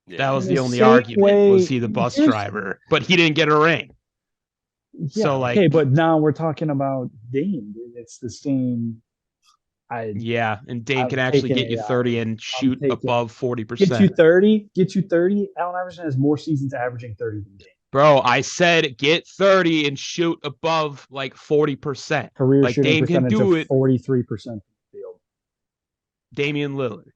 Yeah. That was the only argument. Was he the bus driver? But he didn't get a ring. Yeah, so like, okay, but now we're talking about Dame. It's the same. And Dame can actually get you 30 and shoot above 40%. Get you 30. Get you 30. Allen Iverson has more seasons averaging 30 than Dame. Bro, I said get 30 and shoot above like 40%. Career like shooting Dame can do it. 43% from the field. Damian Lillard.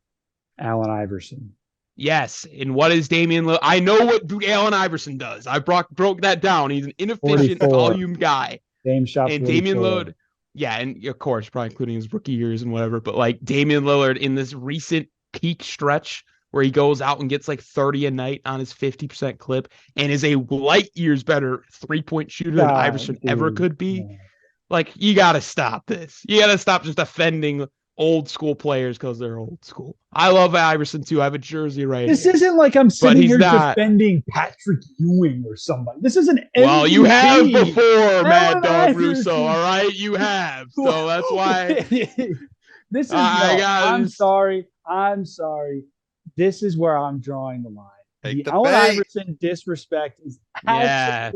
Allen Iverson. Yes, and what is Damian Lillard? I know what Allen Iverson does. I broke that down. He's an inefficient 44. volume guy. Dame shot and 44. Damian Lillard. Yeah, and of course, probably including his rookie years and whatever, but like Damian Lillard in this recent peak stretch where he goes out and gets like 30 a night on his 50% clip and is a light years better 3-point shooter than Iverson ever could be. Yeah. Like, you got to stop this. You got to stop just offending old school players because they're old school. I love Iverson too. I have a jersey right This here. Isn't like I'm sitting here defending Patrick Ewing or somebody. This is an MVP. Well, you have before, Mad Dog Russo, all right? You have. So that's why. This is I'm sorry. This is where I'm drawing the line. The Allen Iverson disrespect is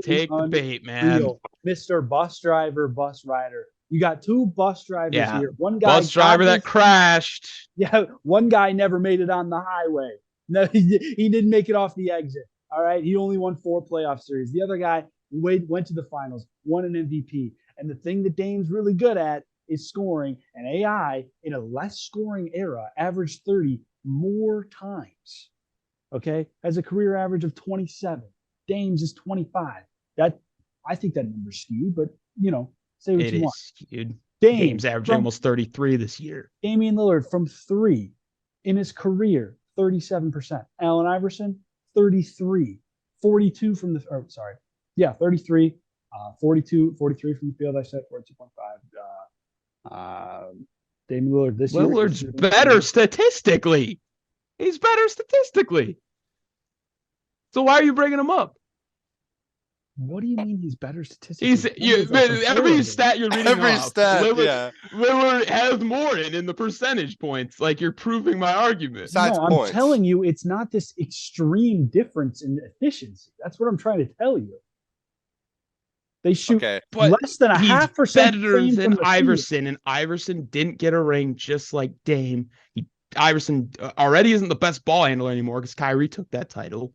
take the bait, man. Mr. Bus Driver, Bus Rider. You got two bus drivers here. One guy bus driver that crashed. Yeah, one guy never made it on the highway. No, he didn't make it off the exit. All right, he only won 4 playoff series. The other guy went to the finals, won an MVP. And the thing that Dame's really good at is scoring. And AI in a less scoring era averaged 30 more times. Okay, has a career average of 27. Dame's is 25. I think that number's skewed, but say what you want. Skewed. Dame's averaging almost 33 this year. Damian Lillard from 3 in his career, 37%. Allen Iverson, 33. 42 from the 33. 43 from the field. I said 42.5. Damian Lillard this year. Lillard's better statistically. He's better statistically. So why are you bringing him up? What do you mean he's better statistically? Every stat you're reading off. Lillard has Morant in the percentage points. Like, you're proving my argument. I'm telling you, it's not this extreme difference in efficiency. That's what I'm trying to tell you. They shoot less than a 0.5% better than Iverson, and Iverson didn't get a ring just like Dame. Iverson already isn't the best ball handler anymore because Kyrie took that title.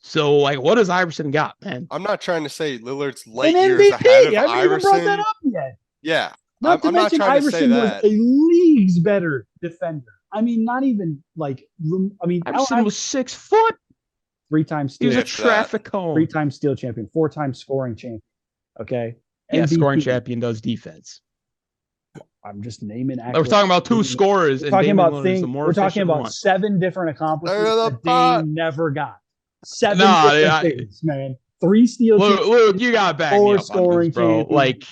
So, like, what does Iverson got, man? I'm not trying to say Lillard's late years ahead of Iverson. I haven't even brought that up yet. Yeah. Not to mention Iverson was a league's better defender. I mean, not even like, Iverson was 6 foot. 3-time steal. He was a traffic cone. 3-time steal champion, 4-time scoring champion. Okay. Yeah, MVP. Scoring champion does defense. I'm just naming. We're talking about 2 scorers. We're talking about 7 different accomplishments that Dame never got. 7 different things, man. 3 steals. Luke, you got back 4 scoring, bro. Like,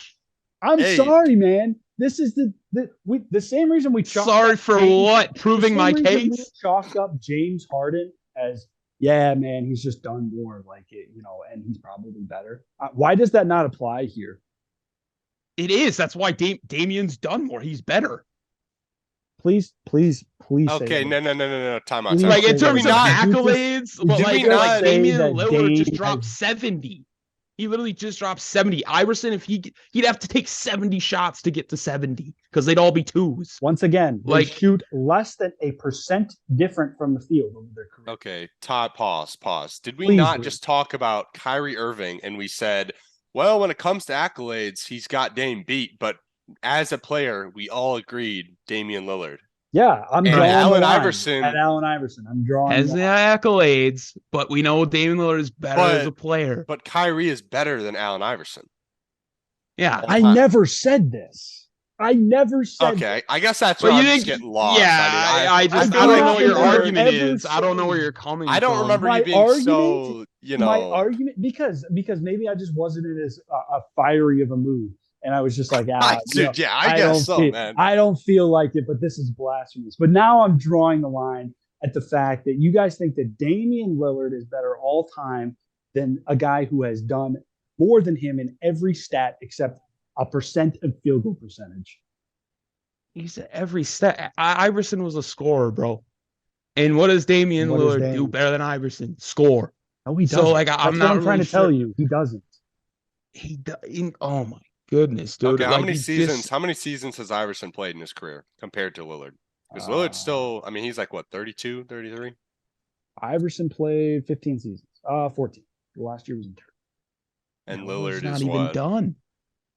I'm sorry, man. This is the same reason we. Sorry for what? Proving my case. We chalk up James Harden as man. He's just done more, like it, and he's probably better. Why does that not apply here? It is. That's why Damian's done more. He's better. Please. Okay, no. Time out. Like, in terms of accolades, but like Damian Lillard just dropped 70. He literally just dropped 70. Iverson, if he'd have to take 70 shots to get to 70. because they'd all be twos. Once again, they Like- shoot less than 1% different from the field over their career. Okay, Todd, pause. Did we Please not do. just talk about Kyrie Irving and we said, well, when it comes to accolades, he's got Dame beat, but as a player, we all agreed Damian Lillard. Yeah, I'm And drawing Allen the line Iverson- at Allen Iverson. I'm drawing Has the the line. accolades, but we know Damian Lillard is better as a player. But Kyrie is better than Allen Iverson. Yeah. all I time. never said this. I never said Okay, I guess that's But where you I'm just think, getting lost. yeah, I I just, feel I don't like know what your you were- argument ever is. I don't know where said- you're coming I don't from. remember My you being so, argument- you My know. argument, because maybe I just wasn't in as a fiery of a mood, and I was just like, Dude, yeah, I guess don't so, feel, man. I don't feel like it, but this is blasphemous. But now I'm drawing the line at the fact that you guys think that Damian Lillard is better all time than a guy who has done more than him in every stat except a percent of field goal percentage. He's at every stat. Iverson was a scorer, bro. And what does Damian What does Lillard do Dame? better than Iverson? Score. No, he So, doesn't. like, That's I'm what not I'm trying really to tell sure. you. He doesn't. Oh my goodness, dude. Okay, how Like, many he seasons? just- How many seasons has Iverson played in his career compared to Lillard? Because Lillard's still, I mean, he's like what, 32, 33? Iverson played 15 seasons. 14. The last year was in turn. And Lillard's Lillard not is even what? done.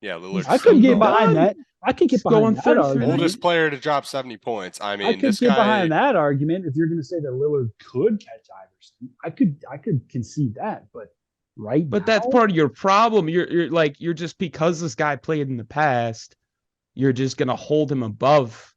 Yeah, Lillard. I could get Done. behind that. I could get He's going behind that 33. argument. Oldest player to drop 70 points. I I mean, could this get guy. behind that argument if you're going to say that Lillard could catch Iverson. I could concede that, but But that's now, part of your problem. You're just because this guy played in the past, you're just gonna hold him above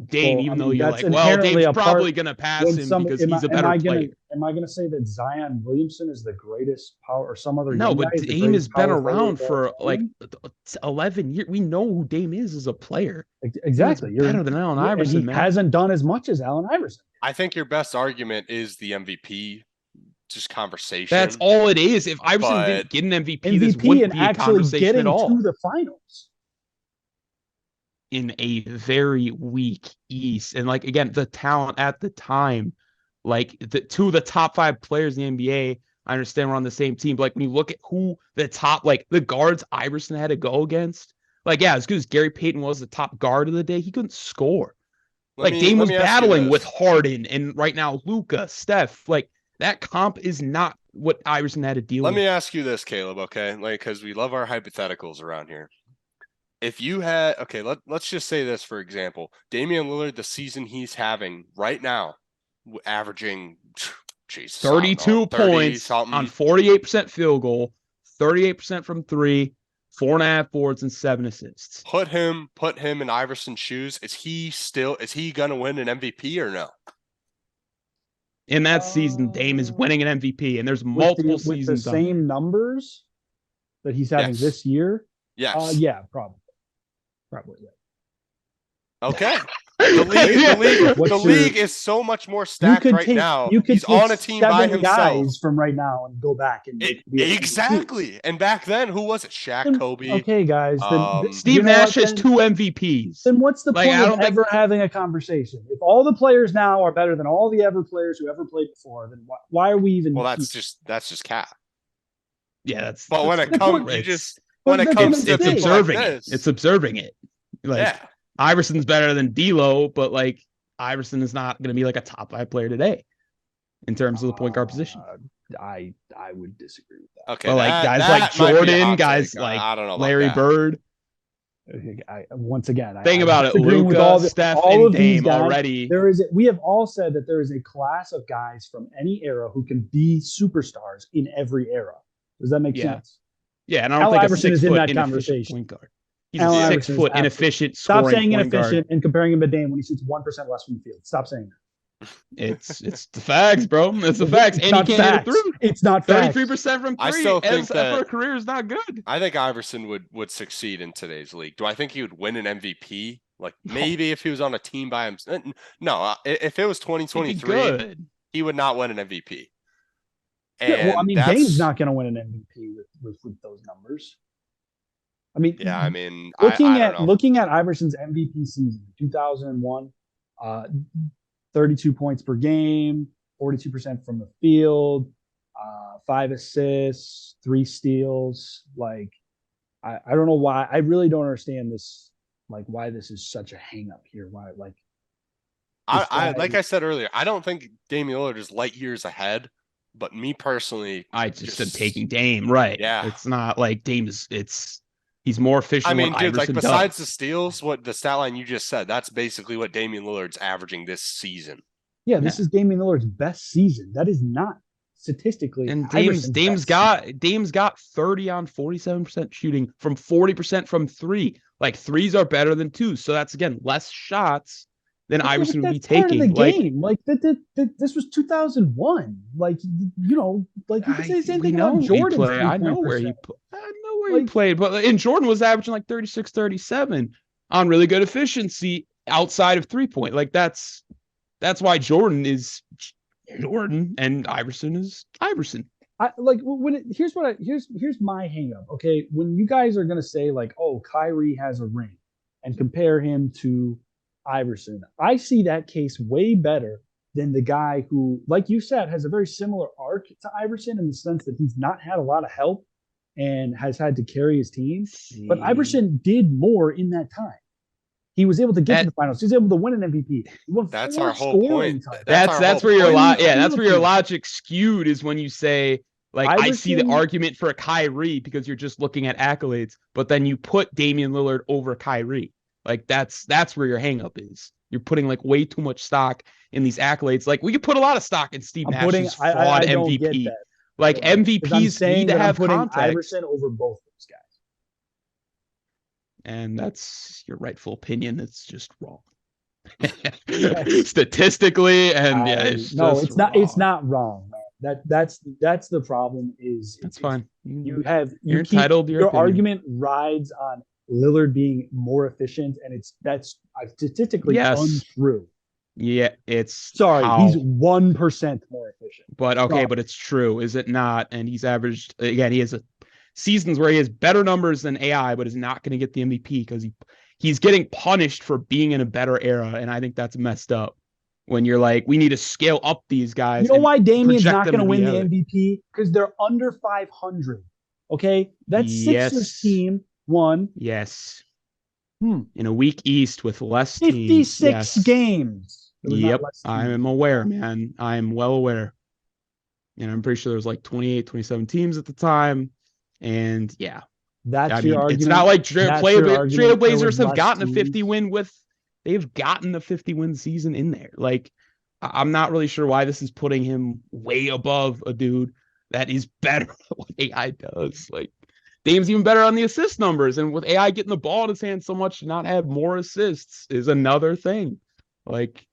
Dame, Well, I even mean, though you're that's like, well, inherently Dame's a part- probably gonna pass when him some- because am he's a I- am better I gonna- player. Am I going to say that Zion Williamson is the greatest power, or some other? No, young but guy is the Dame has greatest been power forward around of all for like time? 11 years. We know who Dame is as a player. Exactly. He's better than Allen and Iverson, he man. hasn't done as much as Allen Iverson. I think your best argument is the MVP, just conversation. That's all it is. If Iverson But- didn't get an MVP, this MVP wouldn't and be a actually conversation getting at all. to the finals. In a very weak East. And like again, the talent at the time, like the two of the top 5 players in the NBA, I understand we're on the same team. But like when you look at who the top, like the guards Iverson had to go against, like yeah, as good as Gary Payton was the top guard of the day, he couldn't score. Dame was battling with Harden and right now Luka, Steph. Like that comp is not what Iverson had to deal Let with. me ask you this, Caleb, okay? Like, because we love our hypotheticals around here. If you had, okay, let's just say this, for example, Damian Lillard, the season he's having right now, averaging, Jesus, 32 points something. on 48% field goal, 38% from 3, 4.5 boards, and 7 assists. Put him in Iverson's shoes. Is he gonna win an MVP or no? In that season, Dame is winning an MVP, and there's multiple with the seasons. on same numbers that he's having Yes. this year. Yes. Yeah, probably. Okay. The What's league your- is so much more stacked right now. You could He's take on a team by 7 himself. guys from right now and go back and make the MVP. Exactly. And back then, who was it? Shaq, Then- Kobe. Okay, guys. Then, Steve you know Nash what, has then? 2 MVPs. Then what's the Like, point I of don't think- ever having a conversation? If all the players now are better than all the ever players who ever played before, then why are we even? Well, that's just cap. Yeah, that's. But when that's it the comes, point. you It's- just when it that's comes what to I'm it's saying. people like observing it. this, It's observing it. Like yeah. Iverson's better than D'Lo, but like Iverson is not going to be like a top 5 player today in terms of the point guard position. I would disagree with that. Okay. But like guys that like might be a Jordan, hot guys take. like I don't know about Larry that. Bird. Once again, Think I'm about it, disagreeing with Luka, Steph, all and of these Dame guys. already. We have all said that there is a class of guys from any era who can be superstars in every era. Does that make Yeah. sense? Yeah, and I don't Allen think Iverson a is in 6-foot that inefficient conversation. point guard. He's Allen a Iverson is 6-foot absolutely- inefficient Stop scoring saying point guard. inefficient and comparing him to Dame when he shoots 1% less from the field. Stop saying that. It's the facts, bro. It's the facts. It's And he not can't hit it facts. through. It's not facts. 33% from 3. I still think for that- a career is not good. I think Iverson would succeed in today's league. Do I think he would win an MVP? Like maybe if he was on a team by himself. No, if it was He'd be 2023, good. he would not win an MVP. Yeah, well, I And mean, that's- Dame's not going to win an MVP with those numbers. I mean, Yeah, I mean, looking I at don't know. looking at Iverson's MVP season, 2001, 32 points per game, 42% from the field, 5 assists, 3 steals. Like, I don't know why. I really don't understand this like why this is such a hang up here. Why like like I said earlier, I don't think Damian Lillard is light years ahead, but me personally, I just am taking Dame, right? Yeah, it's not like he's more efficient. I mean, dude, Iverson like besides does. the steals, what the stat line you just said, that's basically what Damian Lillard's averaging this season. Yeah, this is Damian Lillard's best season. That is not statistically. And Dame's got 30 on 47% shooting from 40% from three. Like threes are better than twos, so that's again less shots than Iverson would be taking. Part of the game. Like this was 2001. Like you can say the same thing about Jordan. I know where he played, but in Jordan was averaging like 36, 37 on really good efficiency outside of 3-point. Like that's why Jordan is Jordan and Iverson is Iverson. Here's my hang up. Okay, when you guys are gonna say like, oh, Kyrie has a ring and compare him to Iverson, I see that case way better than the guy who, like you said, has a very similar arc to Iverson in the sense that he's not had a lot of help and has had to carry his team. But Iverson did more in that time. He was able to get to the finals. He was able to win an MVP. That's our whole point. That's where your that's where your logic skewed, is when you say like Iverson, I see the argument for a Kyrie because you're just looking at accolades, but then you put Damian Lillard over Kyrie. Like that's where your hang up is. You're putting like way too much stock in these accolades. Like we could put a lot of stock in Steve Nash's fraud MVP. Like MVPs need to have context. Iverson over both those guys. And that's your rightful opinion. It's just wrong. Statistically, and it's not. It's not wrong, man. That's the problem. That's fine. You're entitled. Your argument rides on Lillard being more efficient, and that's statistically untrue. Yeah, he's 1% more efficient. But okay, but it's true, is it not? And he's averaged again. He has seasons where he has better numbers than AI, but is not going to get the MVP because he's getting punished for being in a better era, and I think that's messed up. When you're like, we need to scale up these guys. You know why Damian's not going to win the MVP? Because they're under 500. Okay, that Sixers team won. Yes. In a weak East with less 56 games. Yep, I am aware, man. I am well aware. And I'm pretty sure there was like 28, 27 teams at the time. And yeah, that's your argument. It's not like Trailblazers have gotten a 50 win they've gotten a 50 win season in there. Like, I'm not really sure why this is putting him way above a dude that is better at what AI does. Like, Dame's even better on the assist numbers, and with AI getting the ball in his hand so much to not have more assists is another thing. Like,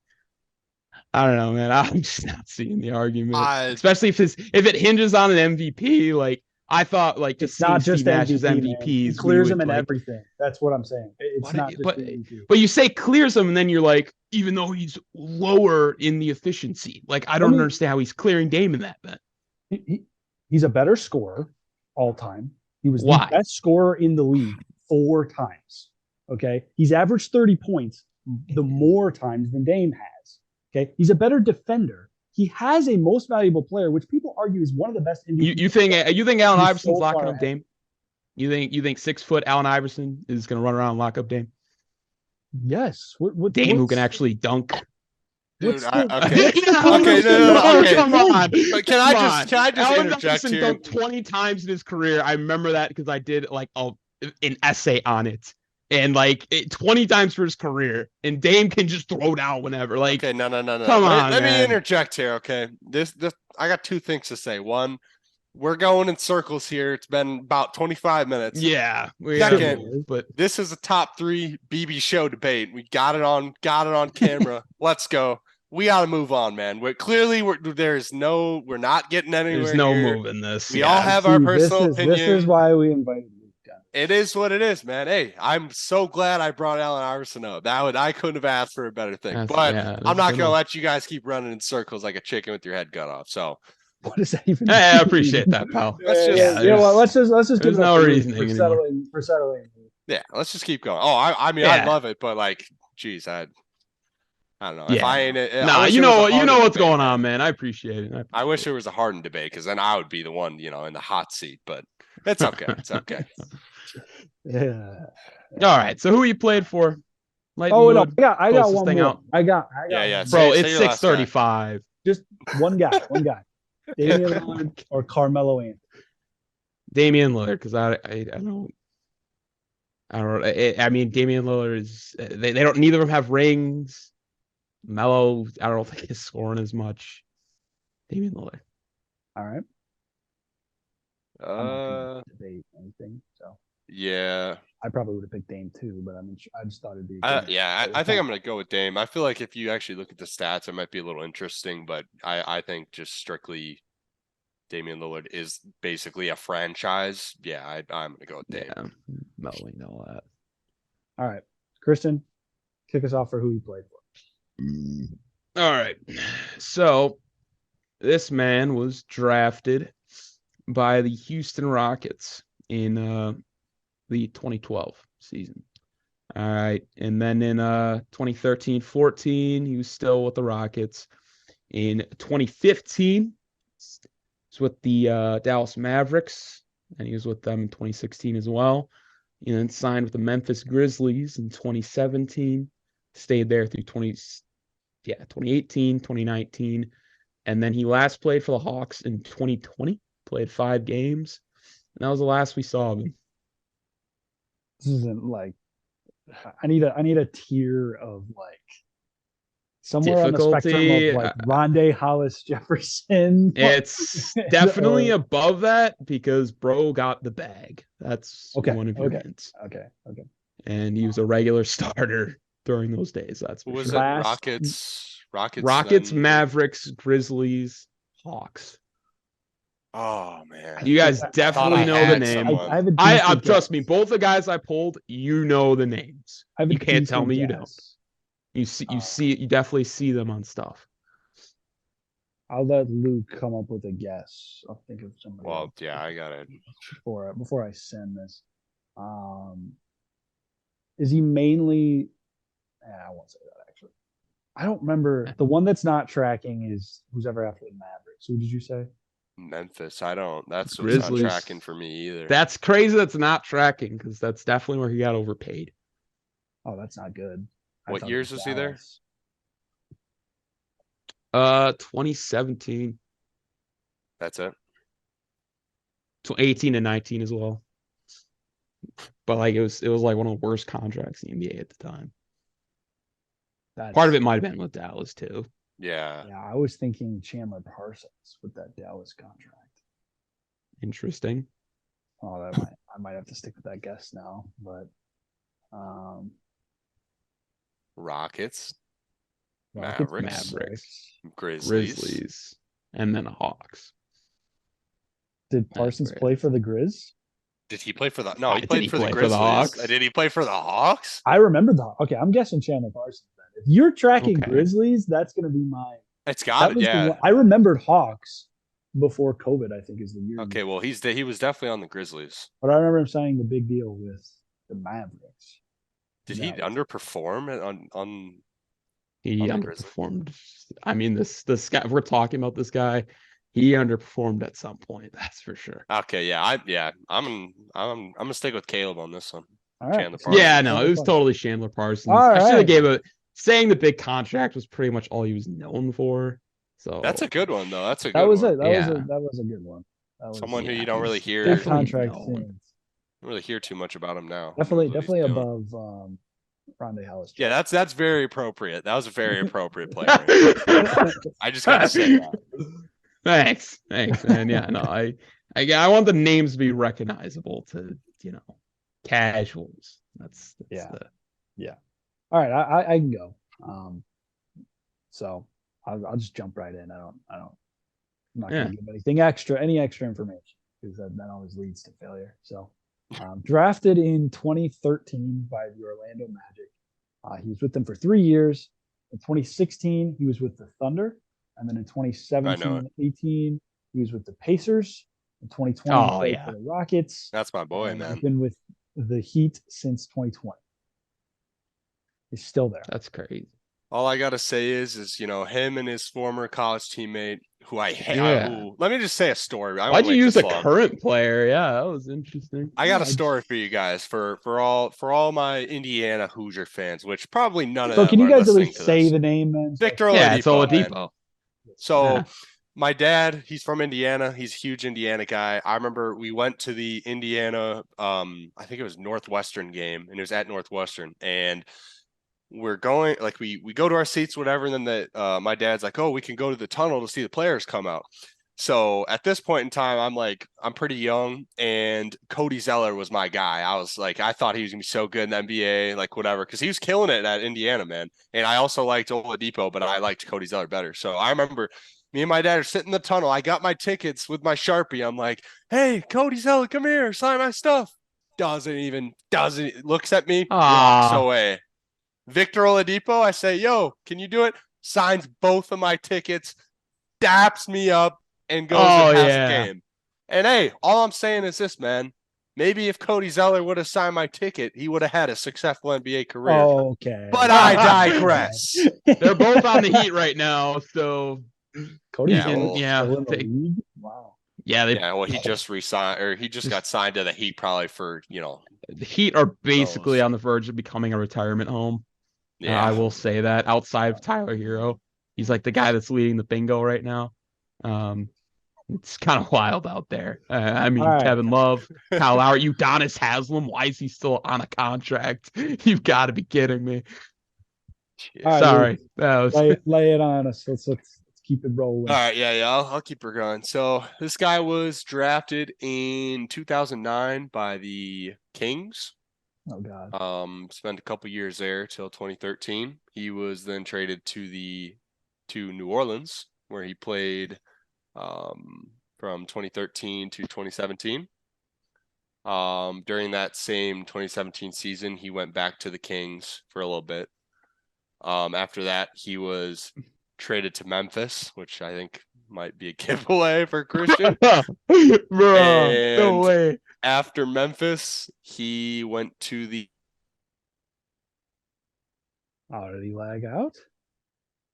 I don't know, man. I'm just not seeing the argument, especially if it hinges on an MVP. Like, I thought, like, just not just Steve Nash's MVPs, he clears him in everything. That's what I'm saying. It's not just but you say clears him, and then you're like, even though he's lower in the efficiency, like, I don't understand how he's clearing Dame in that bet. He's a better scorer all time. He was the best scorer in the league 4 times. Okay. He's averaged 30 points the more times than Dame has. Okay. He's a better defender. He has a most valuable player, which people argue is one of the best. You think Allen Iverson's locking up Dame? You think 6 foot Allen Iverson is going to run around and lock up Dame? Yes. Dame who can actually dunk. Dude, okay. No, come on. Can I just Allen interject Iverson here? dunked 20 times in his career. I remember that because I did like an essay on it. And like 20 times for his career, and Dame can just throw down whenever. Like, okay, no. Come on, let me interject here. Okay, this I got 2 things to say. One, we're going in circles here. It's been about 25 minutes. Yeah. Second, but this is a top 3 BB-Scho debate. We got it on camera. Let's go. We got to move on, man. We're not getting anywhere. There's no here. moving this. We all have our personal opinion. This is why we invited you. It is what it is, man. Hey, I'm so glad I brought Allen Iverson up. I couldn't have asked for a better thing. I'm not gonna let you guys keep running in circles like a chicken with your head cut off. So, what does that even? Hey, I appreciate that, pal. Let's just give no reasoning for settling. Yeah, let's just keep going. Oh, I mean, I love it, but like, geez, I don't know. Yeah. If I ain't it, you know what's going on, man. I appreciate it. I wish it was a hardened debate, because then I would be the one, in the hot seat. But it's okay. It's okay. Yeah. All right. So who you played for? Lightning Oh no, Wood, I got closest one thing more. out. I got Yeah. one Bro, Say it's your last guy. 6:35. Just one guy. Damian Lillard or Carmelo Anthony. Damian Lillard, because I mean, Damian Lillard is they don't neither of them have rings. Melo, I don't think he's scoring as much. Damian Lillard. All right. I'm not gonna debate anything. So Yeah. I probably would have picked Dame too, but I mean, I just thought it'd be. I think I'm gonna go with Dame. I feel like if you actually look at the stats, it might be a little interesting, but I think just strictly Damian Lillard is basically a franchise. Yeah, I'm gonna go with Dame. Yeah, Melo, we know that. All right, Kristen, kick us off for who you played for. All right. So this man was drafted by the Houston Rockets in the 2012 season. All right. And then in 2013-14, he was still with the Rockets. In 2015, he was with the Dallas Mavericks, and he was with them in 2016 as well. And then signed with the Memphis Grizzlies in 2017, stayed there through 2018, 2019. And then he last played for the Hawks in 2020, played 5 games. And that was the last we saw of him. This isn't like I need a tier of like somewhere Difficulty, on the spectrum of like Rondé Hollis Jefferson. It's definitely above that because bro got the bag. That's one of your hints. Okay. And he was a regular starter during those days. That's for Who was sure. it? Rockets, Mavericks, Grizzlies, Hawks. Oh man, you guys definitely know the name. I trust me. Both the guys I pulled, you know the names. You can't tell me you don't. You definitely see them on stuff. I'll let Luke come up with a guess. I'll think of somebody. Well, yeah, I got it. Before I send this, is he mainly? I won't say that actually. I don't remember. The one that's not tracking is who's ever after the Mavericks. Who did you say? Memphis. That's Grizzlies. Not tracking for me either. That's crazy. That's not tracking because that's definitely where he got overpaid. Oh, that's not good. What years was he there? 2017. That's it. 18 and 19 as well. But like it was like one of the worst contracts in the NBA at the time. Part of it might have been with Dallas too. Yeah, I was thinking Chandler Parsons with that Dallas contract. Interesting. Oh, I might have to stick with that guess now, but Rockets, Mavericks, Grizzlies, and then Hawks. Did Parsons play for the Grizz? Did he play for the? No, he played for the Grizzlies. Did he play for the Hawks? I remember okay, I'm guessing Chandler Parsons. If you're tracking Grizzlies, that's going to be mine. It's got it, yeah. I remembered Hawks before COVID, I think is the year. Okay, well, he was definitely on the Grizzlies. But I remember him signing the big deal with the Mavericks. Did he underperform on He underperformed. I mean, this guy, if we're talking about this guy, he underperformed at some point. That's for sure. Okay, I'm gonna stick with Caleb on this one. All right. Chandler Parsons. Yeah, no, it was totally Chandler Parsons. All I should have right. saying the big contract was pretty much all he was known for. So that's a good one, though. That was a good one. Someone who you don't really hear. Big contract. Don't really hear too much about him now. Definitely above Rondé Hollis. Yeah, that's very appropriate. That was a very appropriate play. Right? I just gotta say that. Thanks, man. Yeah, no, I want the names to be recognizable to casuals. That's yeah. All right, I can go. So I'll just jump right in. I'm not going to give any extra information because that always leads to failure. So drafted in 2013 by the Orlando Magic. He was with them for 3 years. In 2016, he was with the Thunder. And then in 2017-18, he was with the Pacers. In 2020, for the Rockets. That's my boy, man. He's been with, the Heat since 2020. He's still there. That's crazy. All I gotta say is him and his former college teammate, who I hate. Yeah. Let me just say a story. I Why'd won't you make use this a long. current player? Yeah, that was interesting. I got a story for you guys for all my Indiana Hoosier fans, which probably none of So them can you are guys at listening least to say this. the name then? Victor Yeah, it's Oladipo, man. Oladipo. So Yeah. my dad, he's from Indiana. He's a huge Indiana guy. I remember we went to the Indiana, I think it was Northwestern game, and it was at Northwestern, and we're going like we go to our seats, whatever, and then my dad's like, oh, we can go to the tunnel to see the players come out. So at this point in time, I'm pretty young, and Cody Zeller was my guy. I was like, I thought he was gonna be so good in the NBA, like whatever, because he was killing it at Indiana, man. And I also liked Oladipo, but I liked Cody Zeller better. So I remember me and my dad are sitting in the tunnel. I got my tickets with my Sharpie. I'm like, hey, Cody Zeller, come here, sign my stuff. Doesn't looks at me, walks away. Victor Oladipo, I say, yo, can you do it? Signs both of my tickets, daps me up, and goes and has a game. And hey, all I'm saying is this, man. Maybe if Cody Zeller would have signed my ticket, he would have had a successful NBA career. Okay. But I digress. They're both on the Heat right now, so Cody's Yeah, well, still in the league. Wow. yeah, well, he just resigned, or he just got signed to the Heat probably for, the Heat are basically on the verge of becoming a retirement home. yeah. I will say that outside of Tyler Hero, he's like the guy that's leading the bingo right now. It's kind of wild out there. I mean, All right. Kevin Love, Kyle Lowry, Udonis Haslem. Why is he still on a contract? You've got to be kidding me. All right, Sorry, that was lay it on us. Let's keep it rolling. All right, yeah, I'll keep her going. So this guy was drafted in 2009 by the Kings. Oh God. Spent a couple years there till 2013. He was then traded to New Orleans, where he played from 2013 to 2017. During that same 2017 season, he went back to the Kings for a little bit. After that, he was traded to Memphis, which I think might be a giveaway for Christian. Bro, no way. After Memphis, he went to the. Oh, did he lag out?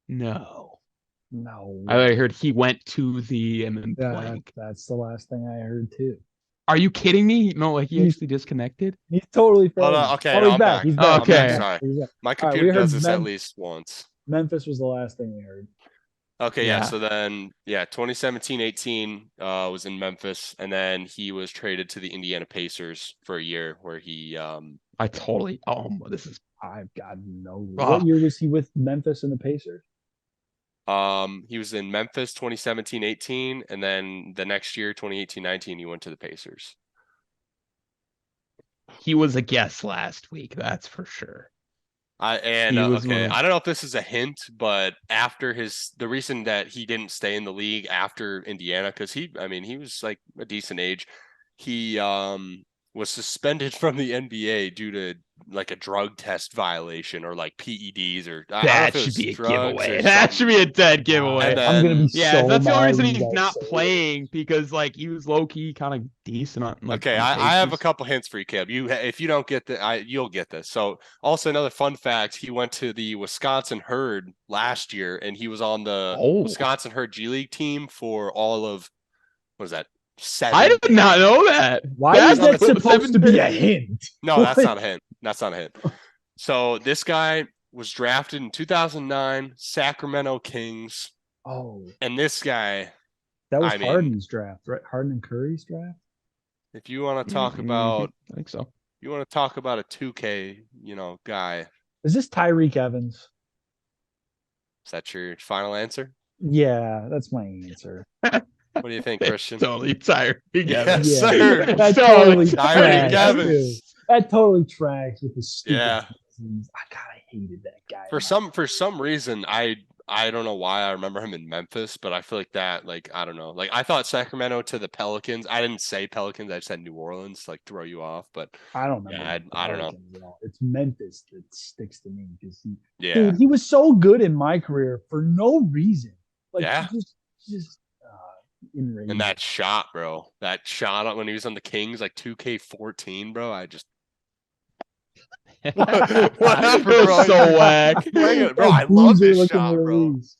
No. I heard he went to the and then blank. That's the last thing I heard too. Are you kidding me? No, like he actually disconnected. He's totally frozen. Okay, he's I'm back. He's back. Okay. Sorry. Back. My computer does this at least once. Memphis was the last thing we heard. Okay, yeah. So then, 2017-18 was in Memphis, and then he was traded to the Indiana Pacers for a year, where he. I've got no. What year was he with Memphis and the Pacers? He was in Memphis 2017-18, and then the next year, 2018-19, he went to the Pacers. He was a guest last week, that's for sure. I don't know if this is a hint, but after the reason that he didn't stay in the league after Indiana, because he was like a decent age. He was suspended from the NBA due to like a drug test violation or like PEDs or that should be a giveaway. That should be a dead giveaway. I'm gonna be that's the only reason he's not playing, because like he was low key kind of decent on. Like, okay, I have a couple hints for you, Caleb. If you don't get you'll get this. So also another fun fact: he went to the Wisconsin Herd last year, and he was on the Wisconsin Herd G League team for all of what is that? 7. I did not know that. Why is that supposed to be a hint? No, that's not a hint. That's not a hint. So this guy was drafted in 2009, Sacramento Kings. Oh. And this guy. That was Harden's draft, right? Harden and Curry's draft? If you want to talk about. I think so. You want to talk about a 2K, guy. Is this Tyreek Evans? Is that your final answer? Yeah, that's my answer. What do you think, Christian? Totally tired. Yes, sir. That totally Tyreek Evans. That totally tracks with the stupid. Yeah. I hated that guy. For some reason, I don't know why I remember him in Memphis, but I feel like that, I don't know. Like I thought Sacramento to the Pelicans. I didn't say Pelicans. I said New Orleans, to throw you off. But I don't remember. Yeah, I don't know. It's Memphis that sticks to me because dude, he was so good in my career for no reason. Just enraged. And that shot, bro. That shot when he was on the Kings, like 2K14, bro. Whatever, It bro. was so whack. Bro, I love this shot, bro. release.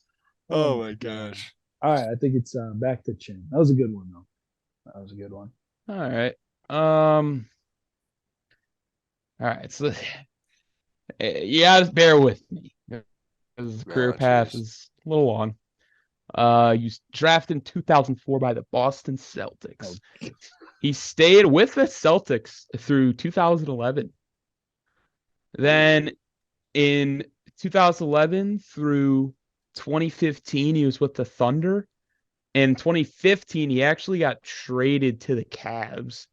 Oh my gosh. All right, I think it's back to Chin. That was a good one, though. That was a good one. All right. All right. So, yeah, just bear with me. His career path is a little long. He was drafted in 2004 by the Boston Celtics. Oh. He stayed with the Celtics through 2011. Then in 2011 through 2015, he was with the Thunder. In 2015, he actually got traded to the Cavs.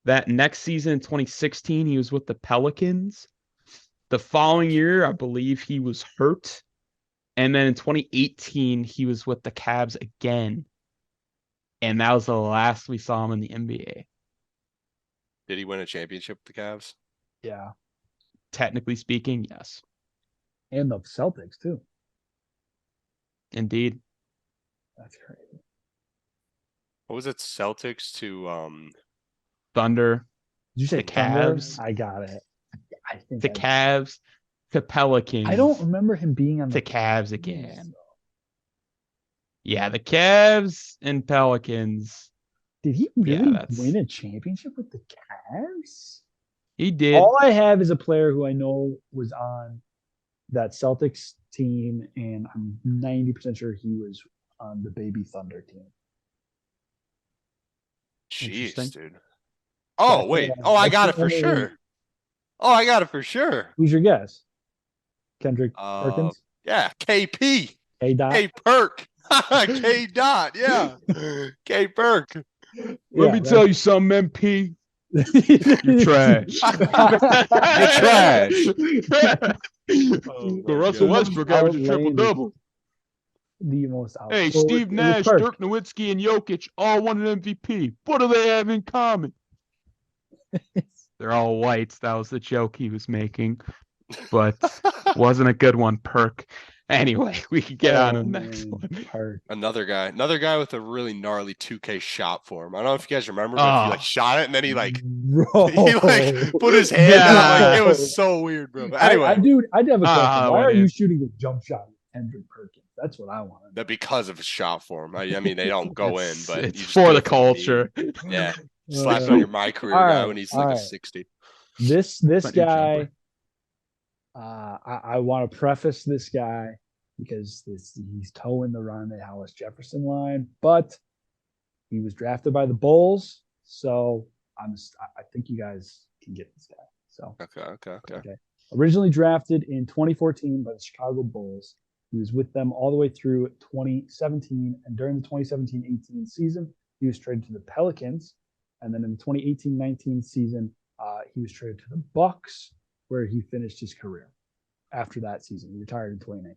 That next season, in 2016, he was with the Pelicans. The following year, I believe he was hurt. And then in 2018, he was with the Cavs again. And that was the last we saw him in the NBA. Did he win a championship with the Cavs? Yeah. Technically speaking, yes. And the Celtics, too. Indeed. That's crazy. What was it? Celtics to Thunder. Did you say the Thunder? Cavs? I got it. I think The Cavs to Pelicans. I don't remember him being on the the Cavs again. Yeah, the Cavs and Pelicans. Did he really that's- win a championship with the Cavs? He did. All I have is a player who I know was on that Celtics team, and I'm 90% sure he was on the Baby Thunder team. Jeez, Interesting. dude. Oh, wait. Oh, I That's got the it for only- sure. Oh, I got it for sure. Who's your guess? Kendrick Perkins? Yeah, KP. K. Dot? K Perk. K Dot, yeah. K Perk. Let me tell you something, MP. You're trash. You're trash. The Russell Westbrook average a triple-double. The most Hey, outstanding. Steve Nash, Dirk Nowitzki, and Jokic all won an MVP. What do they have in common? They're all whites. That was the joke he was making, but wasn't a good one, Perk. Anyway, we can get on to the next one. Perk. Another guy with a really gnarly 2K shot for him. I don't know if you guys remember, but he like shot it and then he Bro. put his hand out. Like, it was so weird, bro. But anyway, I do have a question. Why are you is. shooting a jump shot with Kendrick Perkins? That's what I want to know. that because of his shot for him. I mean, they don't go in, It's- but it's you just for do the it meme. culture. Yeah, slap it on your my career all guy right, when he's all like a right. 60. This My new guy, jumper. I want to preface this guy because he's towing the Rondae Hollis Jefferson line, but he was drafted by the Bulls, so I think you guys can get this guy. So Okay. Originally drafted in 2014 by the Chicago Bulls, he was with them all the way through 2017, and during the 2017-18 season, he was traded to the Pelicans, and then in the 2018-19 season, he was traded to the Bucks, where he finished his career. After that season, he retired in 2019.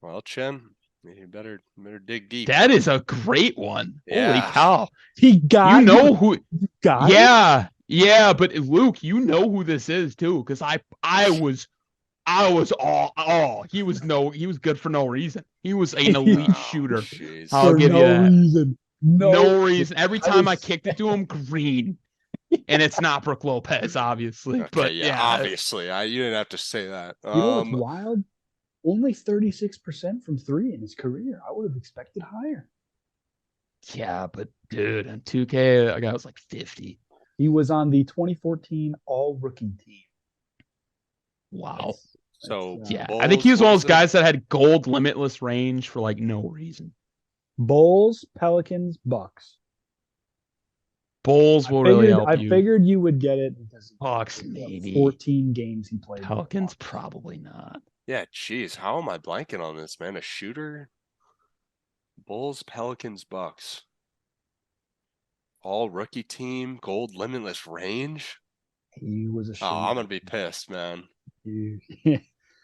Well, Chen, you better dig deep. That is a great one. Yeah. Holy cow. He got You know who got Yeah, but Luke, you know who this is too, because I was he was good for no reason. He was an elite shooter. Jeez. I'll give you that. reason. No reason. Every time I was- kicked it to him, green. And it's not Brook Lopez, obviously. Okay, But yeah, obviously. You didn't have to say that. You know what's wild? Only 36% from three in his career. I would have expected higher. Yeah, but dude, on 2K, that guy was like 50. He was on the 2014 All-Rookie team. Wow. So Yeah, Bulls, I think he was one of what those guys that had gold limitless range for like no reason. Bulls, Pelicans, Bucks. Bulls will really help I you. figured you would get it because Bucks, of maybe. 14 games he played. Pelicans, probably not. Yeah, geez, how am I blanking on this, man? A shooter? Bulls, Pelicans, Bucks. All rookie team, gold limitless range. He was a shooter. Oh, I'm gonna be pissed, man.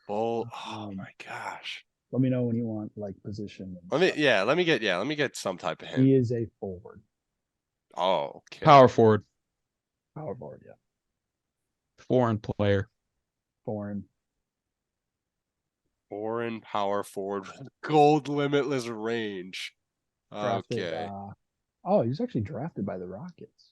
Bull. Oh my gosh. Let me know when you want like position. Let me get some type of hint. He is a forward. Oh, okay. Power forward, Power forward, yeah. foreign player. Foreign. Foreign power forward with gold limitless range. Drafted, Okay. oh, he was actually drafted by the Rockets.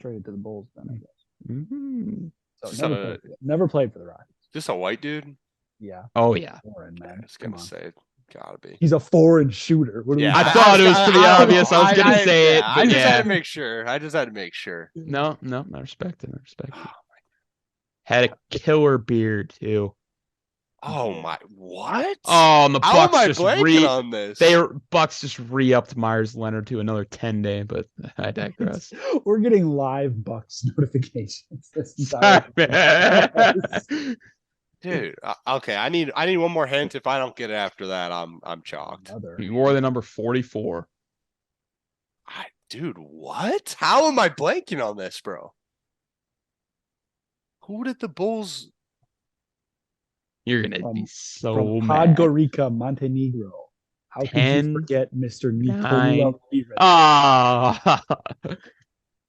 Traded to the Bulls then, I guess. Mhm. So So, never played for the Rockets. just a white dude? Yeah, Oh yeah. foreign I man. was Come gonna on. say, gotta be. He's a foreign shooter. What do Yeah, we? I thought it was pretty I don't know. obvious. I was gonna say it, I but just had yeah. to make sure. I just had to make sure. No, I respect it. I respect Oh it. Had a killer beard too. my, what? Oh, and the How am Bucks I just blanking on this? Bucks just re-upped Myers Leonard to another 10-day, but I digress. We're getting live Bucks notifications. This Sorry, entire man. Dude, okay, I need one more hint. If I don't get it after that, I'm chalked. He wore the number 44. Dude, what? How am I blanking on this, bro? Who did the Bulls? You're gonna From- be so From mad. Podgorica, Montenegro. How could you 10, forget Mr. 9. Nikola Mirotic? Ah.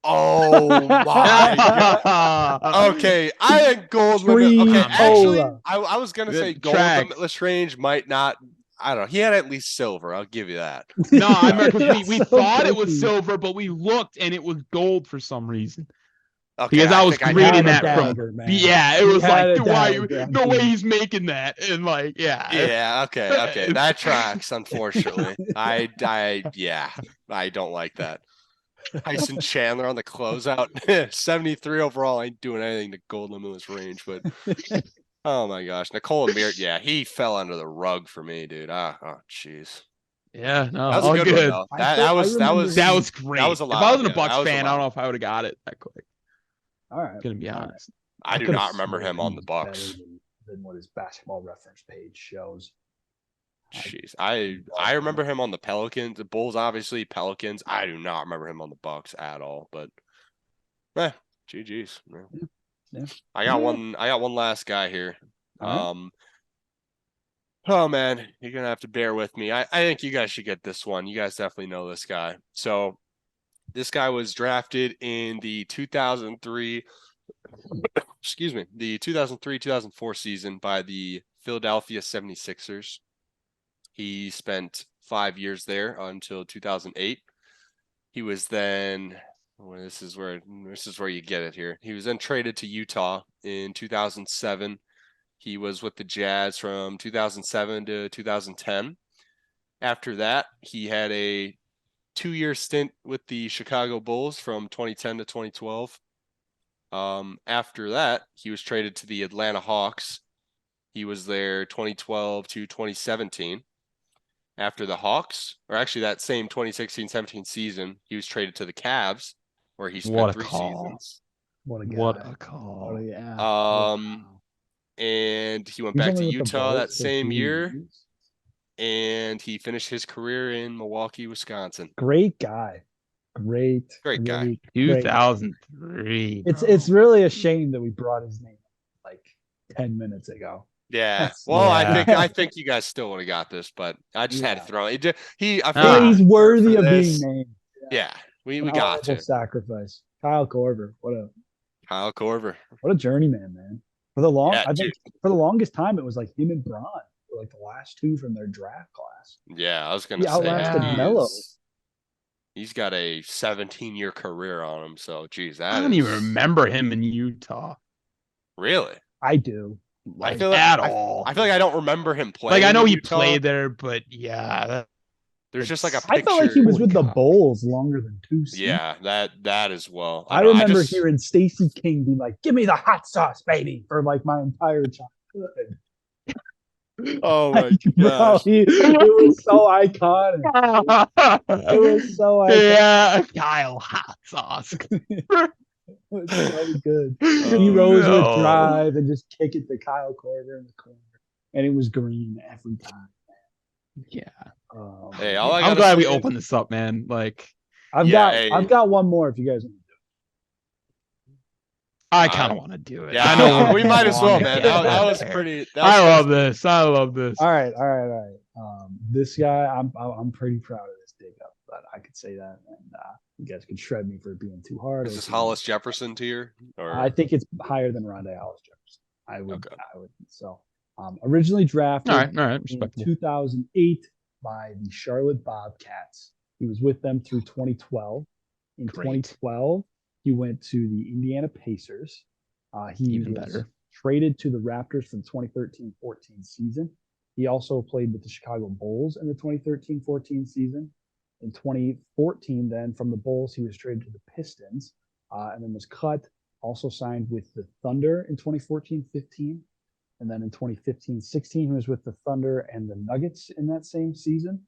Oh my god. Okay, I think gold limit. Okay, actually, Tree-tola. I was gonna say gold Tracks. limitless range might not. I don't know. He had at least silver. I'll give you that. No, I remember because That's we so thought it was cookie. silver, but we looked and it was gold for some reason. Okay, Because I was think He had reading a that from dagger, man. yeah, it He was had like a why dagger, no way dude. he's making that and like Yeah. Okay. That tracks. Unfortunately, yeah, I don't like that. Tyson Chandler on the closeout, 73 overall. Ain't doing anything to gold limitless range, but oh my gosh, Nikola Mirotic. Yeah, he fell under the rug for me, dude. Oh, jeez. Yeah, no, That was a all good good. one though. That was That was great. that was a If lot. I wasn't a Yeah, Bucks that was fan, I allowed. don't know if I would have got it that quick. All right. Gonna be honest. I do could've not remember sworn him on he the was Bucks. better than what his basketball reference page shows. Jeez, I remember him on the Pelicans, the Bulls, obviously Pelicans. I do not remember him on the Bucks at all. But, GG's. Yeah. I got one last guy here. All right. Oh man, you're gonna have to bear with me. I think you guys should get this one. You guys definitely know this guy. So, this guy was drafted in the 2003. Excuse me, the 2003-2004 season by the Philadelphia 76ers. He spent 5 years there until 2008. He was then, this is where you get it here. He was then traded to Utah in 2007. He was with the Jazz from 2007 to 2010. After that, he had a 2-year stint with the Chicago Bulls from 2010 to 2012. After that, he was traded to the Atlanta Hawks. He was there 2012 to 2017. After the Hawks, or actually that same 2016-17 season, he was traded to the Cavs, where he spent 3 seasons. What a guy. What a call. Oh, yeah. And he went He's back to only with the Utah that Bulls for same 3 year, years. and he finished his career in Milwaukee, Wisconsin. Great guy. Great guy. 2003. It's really a shame that we brought his name like 10 minutes ago. Yeah. Well, I think you guys still would have got this, but I just had to throw it. I feel He's worthy of being named. Yeah, we An got to. sacrifice. Kyle Korver. Kyle Korver. What a journeyman, man. I think for the longest time it was like him and Braun were like the last two from their draft class. Yeah, I was gonna say outlasted Melo. He's got a 17-year career on him, so geez, I don't even remember him in Utah. Really? I do. I feel like I don't remember him playing. Like I know he Utah. played there, but yeah. There's just like a picture. I felt like he was with the Bulls longer than 2 seasons. Yeah, that as well. I remember hearing Stacey King be like, "Give me the hot sauce, baby," for like my entire childhood. Oh my gosh. It was so iconic. It was so iconic. Yeah, Kyle hot sauce. It was so good. Rose would drive and just kick it to Kyle Korver in the corner, and it was green every time. Yeah. Hey, I'm glad we opened this up, man. Like, I've got one more if you guys want to do it. I kind of want to do it. Yeah, I know we might as well, man. That was pretty. I love this. All right. This guy, I'm pretty proud of this dig up, but I could say that, and you guys could shred me for being too hard. Is this Hollis Jefferson tier? Or? I think it's higher than Rondé Hollis Jefferson. I would. So, originally drafted in 2008 by the Charlotte Bobcats. He was with them through 2012. In 2012, He went to the Indiana Pacers. He Even was better. traded to the Raptors for the 2013-14 season. He also played with the Chicago Bulls in the 2013-14 season. In 2014, then from the Bulls, he was traded to the Pistons, and then was cut. Also signed with the Thunder in 2014-15. And then in 2015-16, he was with the Thunder and the Nuggets in that same season.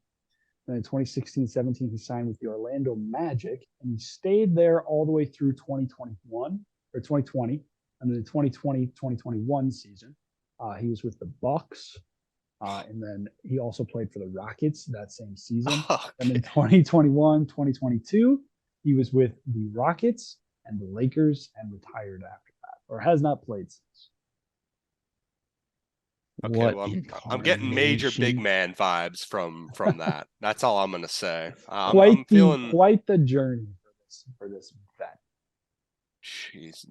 And in 2016-17, he signed with the Orlando Magic, and he stayed there all the way through 2021 or 2020. And then the 2020-2021 season, he was with the Bucks. And then he also played for the Rockets that same season. Okay. And in 2021-2022, he was with the Rockets and the Lakers and retired after that, or has not played since. Okay, What well, I'm getting major big incarnation. man vibes from that. That's all I'm gonna say. Quite the journey for this vet. Jeez.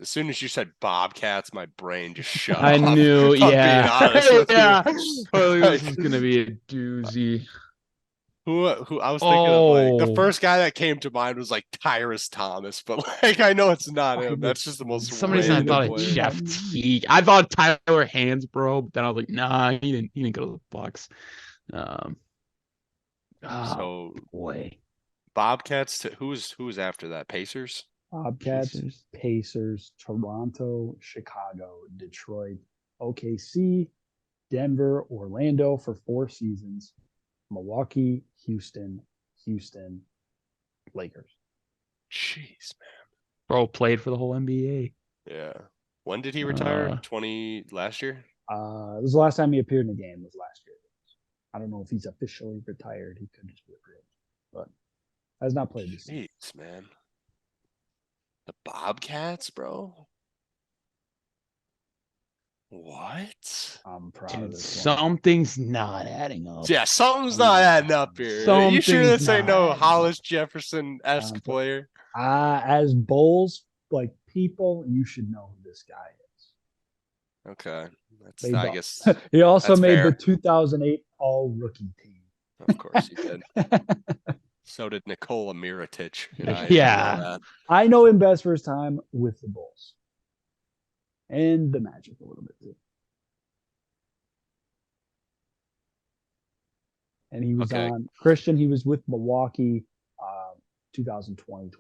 As soon as you said Bobcats, my brain just shut I off. knew, I'm yeah. being honest with yeah. you. Well, this is gonna be a doozy. Who I was thinking of, like, the Oh. first guy that came to mind was like Tyrus Thomas, but like I know it's not him. That's just the most For some reason I random thought of player. Jeff Teague. I thought Tyler Hansbrough, but then I was like, nah, he didn't go to the Bucks. So Boy. Bobcats who was after that? Pacers? Bobcats, Pacers, Toronto, Chicago, Detroit, OKC, Denver, Orlando for 4 seasons, Milwaukee, Houston, Lakers. Jeez, man. Bro played for the whole NBA. Yeah. When did he retire? 20 last year? This was the last time he appeared in a game was last year. I don't know if he's officially retired. He could just be a free agent, but has not played this season. Jeez, man. The Bobcats, bro. What? I'm proud Dude, of this one. something's not adding up. Yeah, something's not adding up here. Are you sure this ain't no Hollis Jefferson-esque player? As Bulls like people, you should know who this guy is. Okay. I guess he also made fair. the 2008 All Rookie team. Of course he did. So did Nikola Mirotic. Yeah. I know him best for his time with the Bulls. And the Magic a little bit too. And he was on Christian. He was with Milwaukee 2020-21.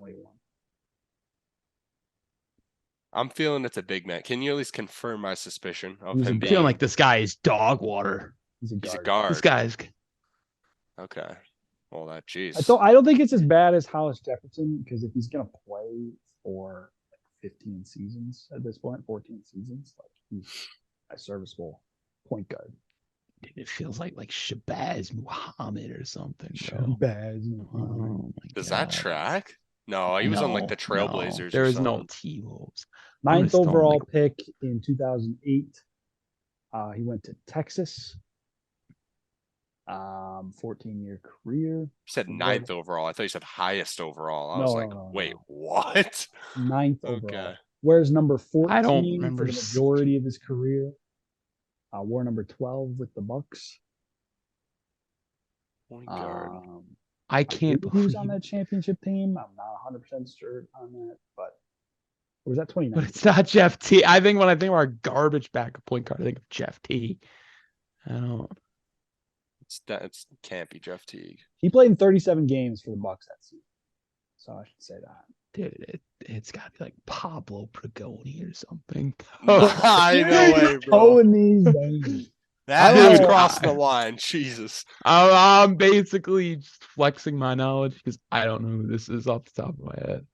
I'm feeling it's a big man. Can you at least confirm my suspicion of him I'm being? feeling like this guy is dog water. He's a guard. This guy's Okay. Well, that jeez. I don't think it's as bad as Hollis Jefferson, because if he's gonna play for 15 seasons at this point, 14 seasons, like he's a serviceable point guard. Dude, it feels like Shabazz Muhammad or something. Shabazz Muhammad. Does that track? No, he was on like the Trailblazers. There is no T-Wolves. 9th overall pick in 2008. He went to Texas. 14-year career. You said 9th overall. I thought you said highest overall. I was like, wait, what? 9th overall. Where's number 14 I don't remember for the majority of his career? Wore number 12 with the Bucks. Point guard. I can't believe he was on that championship team. I'm not 100% sure on that, but or was that 29? But it's not Jeff T. I think when I think of our garbage backup point guard, I think of Jeff T. I don't. It can't be Jeff Teague. He played in 37 games for the Bucks that season, so I should say that. Dude, it's got to be like Pablo Pregoni or something. I know way, bro. Oh, these days. That's crossing the line. Jesus. I'm basically just flexing my knowledge because I don't know who this is off the top of my head.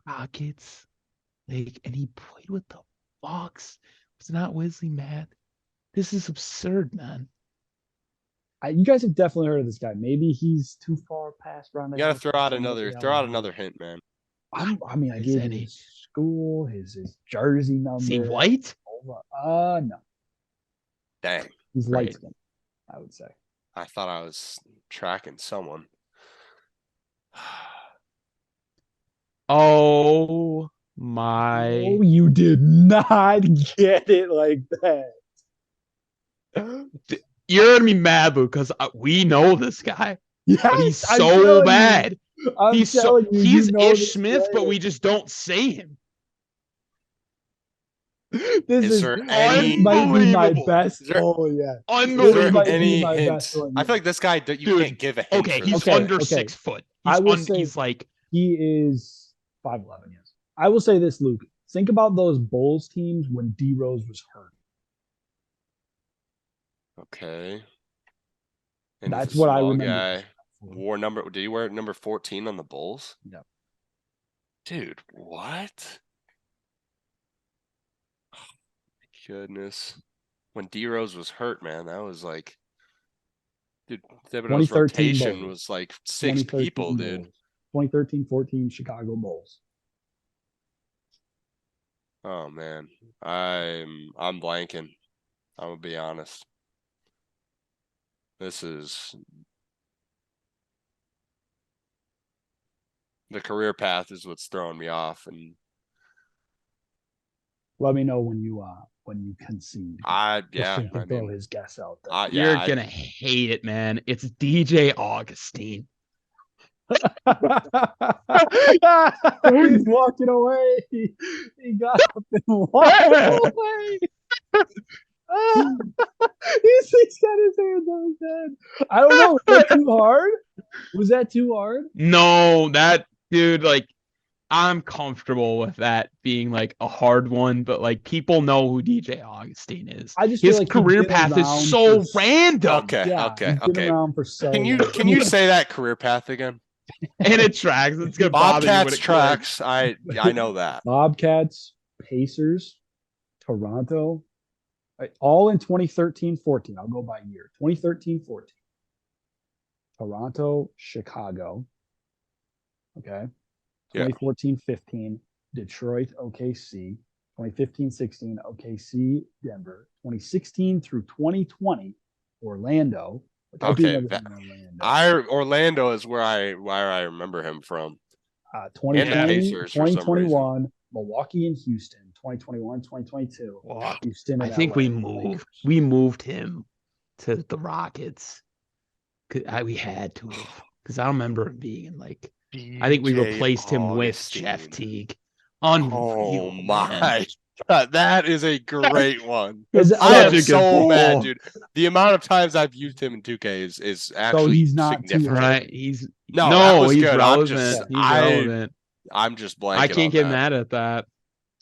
Rockets, and he played with the Bucks. Was not Wesley Matt? This is absurd, man. You guys have definitely heard of this guy. Maybe he's too far past Ron. You gotta throw out another hint, man. I gave him his school, his jersey number. Is he white? No. Dang. He's light skinned, I would say. I thought I was tracking someone. Oh my! Oh, you did not get it like that. You're gonna be mad, Boo, because we know this guy. Yeah, he's so bad. I'm He's telling you, he's you know Ish this Smith, but player. we just don't say him. Is there any- This might be my Unbelievable. best. Is there- Oh yeah, Is there this Unbelievable. might be any my hint? best one I feel yet. like this guy, you Dude, can't give a hint. Okay, for he's this Okay, guy. under okay. 6 foot. I will say He's like he is 5'11". Yes, I will say this, Luke. Think about those Bulls teams when D Rose was hurt. Okay. And That's he's a what I small remember. guy. Wore number. Did he wear number 14 on the Bulls? Yep. Dude, what? Oh, my goodness. When D Rose was hurt, man, that was like, dude, Thibodeau's 2013 rotation Bulls. was like 6 people, dude. 2013-14 Chicago Bulls. Oh man, I'm blanking. I'm gonna be honest. This is the career path is what's throwing me off, and Let me know when you concede. yeah, Christian can I throw mean, his guess out there. yeah, you're gonna hate it, man. It's DJ Augustine. He's walking away. He got up and walked away. He's got his hands on his head. I don't know. Was that too hard? Was that too hard? No, that dude, like, I'm comfortable with that being like a hard one, but like people know who DJ Augustine is. I just feel His like he's career been path is around so for- random. Okay, Yeah, okay, he's been okay. around for so Can you long. say that career path again? And it tracks. It's gonna bother you when Bobcats it tracks. I know that. Bobcats, Pacers, Toronto, all in 2013-14. I'll go by year. 2013-14. Toronto, Chicago. Okay. Yeah. 2014-15, Detroit, OKC. 2015-16, OKC, Denver. 2016 through 2020, Orlando. Which I do Okay, remember him in Orlando. Orlando is where I remember him from. And the 2020, Pacers for some reason. 2021, Milwaukee and Houston. 2021, 2022, Walk. Houston. I And think LA. we moved him to the Rockets. We had to have, because I don't remember him being in like. I think we DJ replaced him with Augustine. Jeff Teague. Unreal, Oh man. my God, that is a great one. Is- I am Such a good so mad, pull. dude. The amount of times I've used him in 2K is actually he's not too significant. Right? He's No, that was he's good. relevant. He's relevant. I'm just blanking. I can't on get that. mad at that.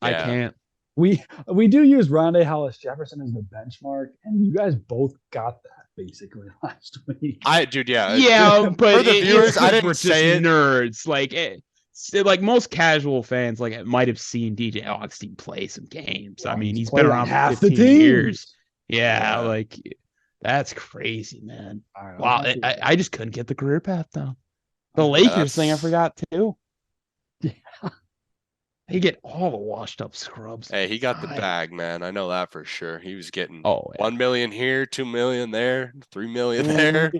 I Yeah. can't. We do use Rondé Hollis Jefferson as the benchmark, and you guys both got that basically last week. Yeah, but for the viewers, I didn't we're say it. Nerds, like most casual fans, like might have seen DJ Augustine play some games. Well, I mean, he's played been on around half for the 15 years. teams. Yeah, like that's crazy, man. All right, Wow, I just couldn't get the career path though. The Lakers thing I forgot too. Yeah. They get all the washed up scrubs. Hey, he got the Right. bag, man. I know that for sure. He was getting Oh, yeah. 1 million here, 2 million there, 3 million there.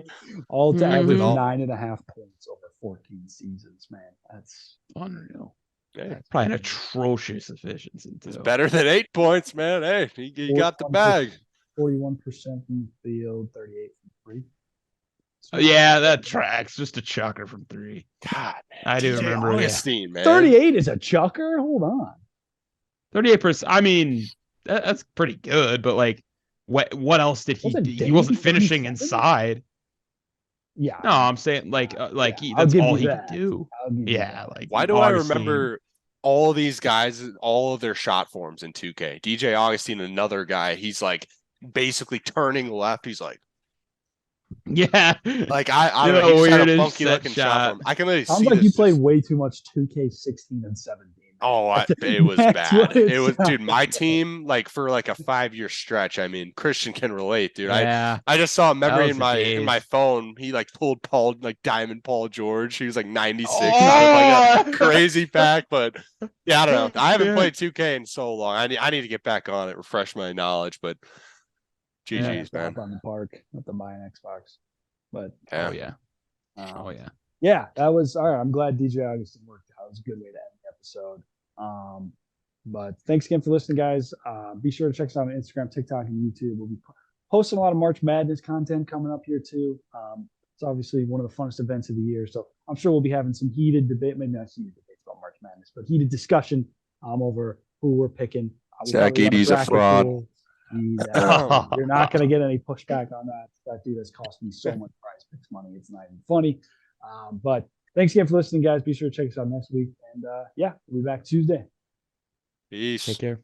All to average Mhm. 9.5 points over 14 seasons, man. That's Unreal. Hey, Probably an atrocious efficiency it's too. better than 8 points, man. Hey, he got the bag. 41% from the field, 38 from three. Yeah, that tracks. Just a chucker from 3. God, man. I do DJ remember. Augustine, man. 38 is a chucker. Hold on. 38%. I mean, that's pretty good, but like, what else did he Wasn't do? He Dame wasn't finishing 37? inside. Yeah. No, I'm saying like I'll that's give all you he that. could do. I'll give you Yeah, that. like Why do I Augustine. remember all these guys, all of their shot forms in 2K? DJ Augustine, another guy, he's like basically turning left. He's like Yeah, I don't know. He just had a funky looking shot form. I can really Sounds see like this you played just- way too much 2K16 and 17. Oh, it was That's bad. what it It was, dude. sounds My like. team, like for like a 5-year stretch. I mean, Christian can relate, dude. yeah. I just saw a memory was in the my days. phone. He like pulled Diamond Paul George. He was like 96 Oh! out of like a crazy pack. But yeah, I don't know. I haven't Yeah. played 2K in so long. I need to get back on it, refresh my knowledge. But GG's, man. Up on the park with the buy an Xbox. But Oh yeah. um, Oh yeah. yeah, that was all right. I'm glad DJ Augustine worked out. It was a good way to end the episode. But thanks again for listening, guys. Be sure to check us out on Instagram, TikTok, and YouTube. We'll be posting a lot of March Madness content coming up here too. It's obviously one of the funnest events of the year. So I'm sure we'll be having some heated debate, maybe not heated debates about March Madness, but heated discussion over who we're picking. We'll Zach probably run Edey's a bracket fraud. pool. You're not going to get any pushback on that. That dude has cost me so much Prize Picks money. It's not even funny. But thanks again for listening, guys. Be sure to check us out next week. And yeah, we'll be back Tuesday. Peace. Take care.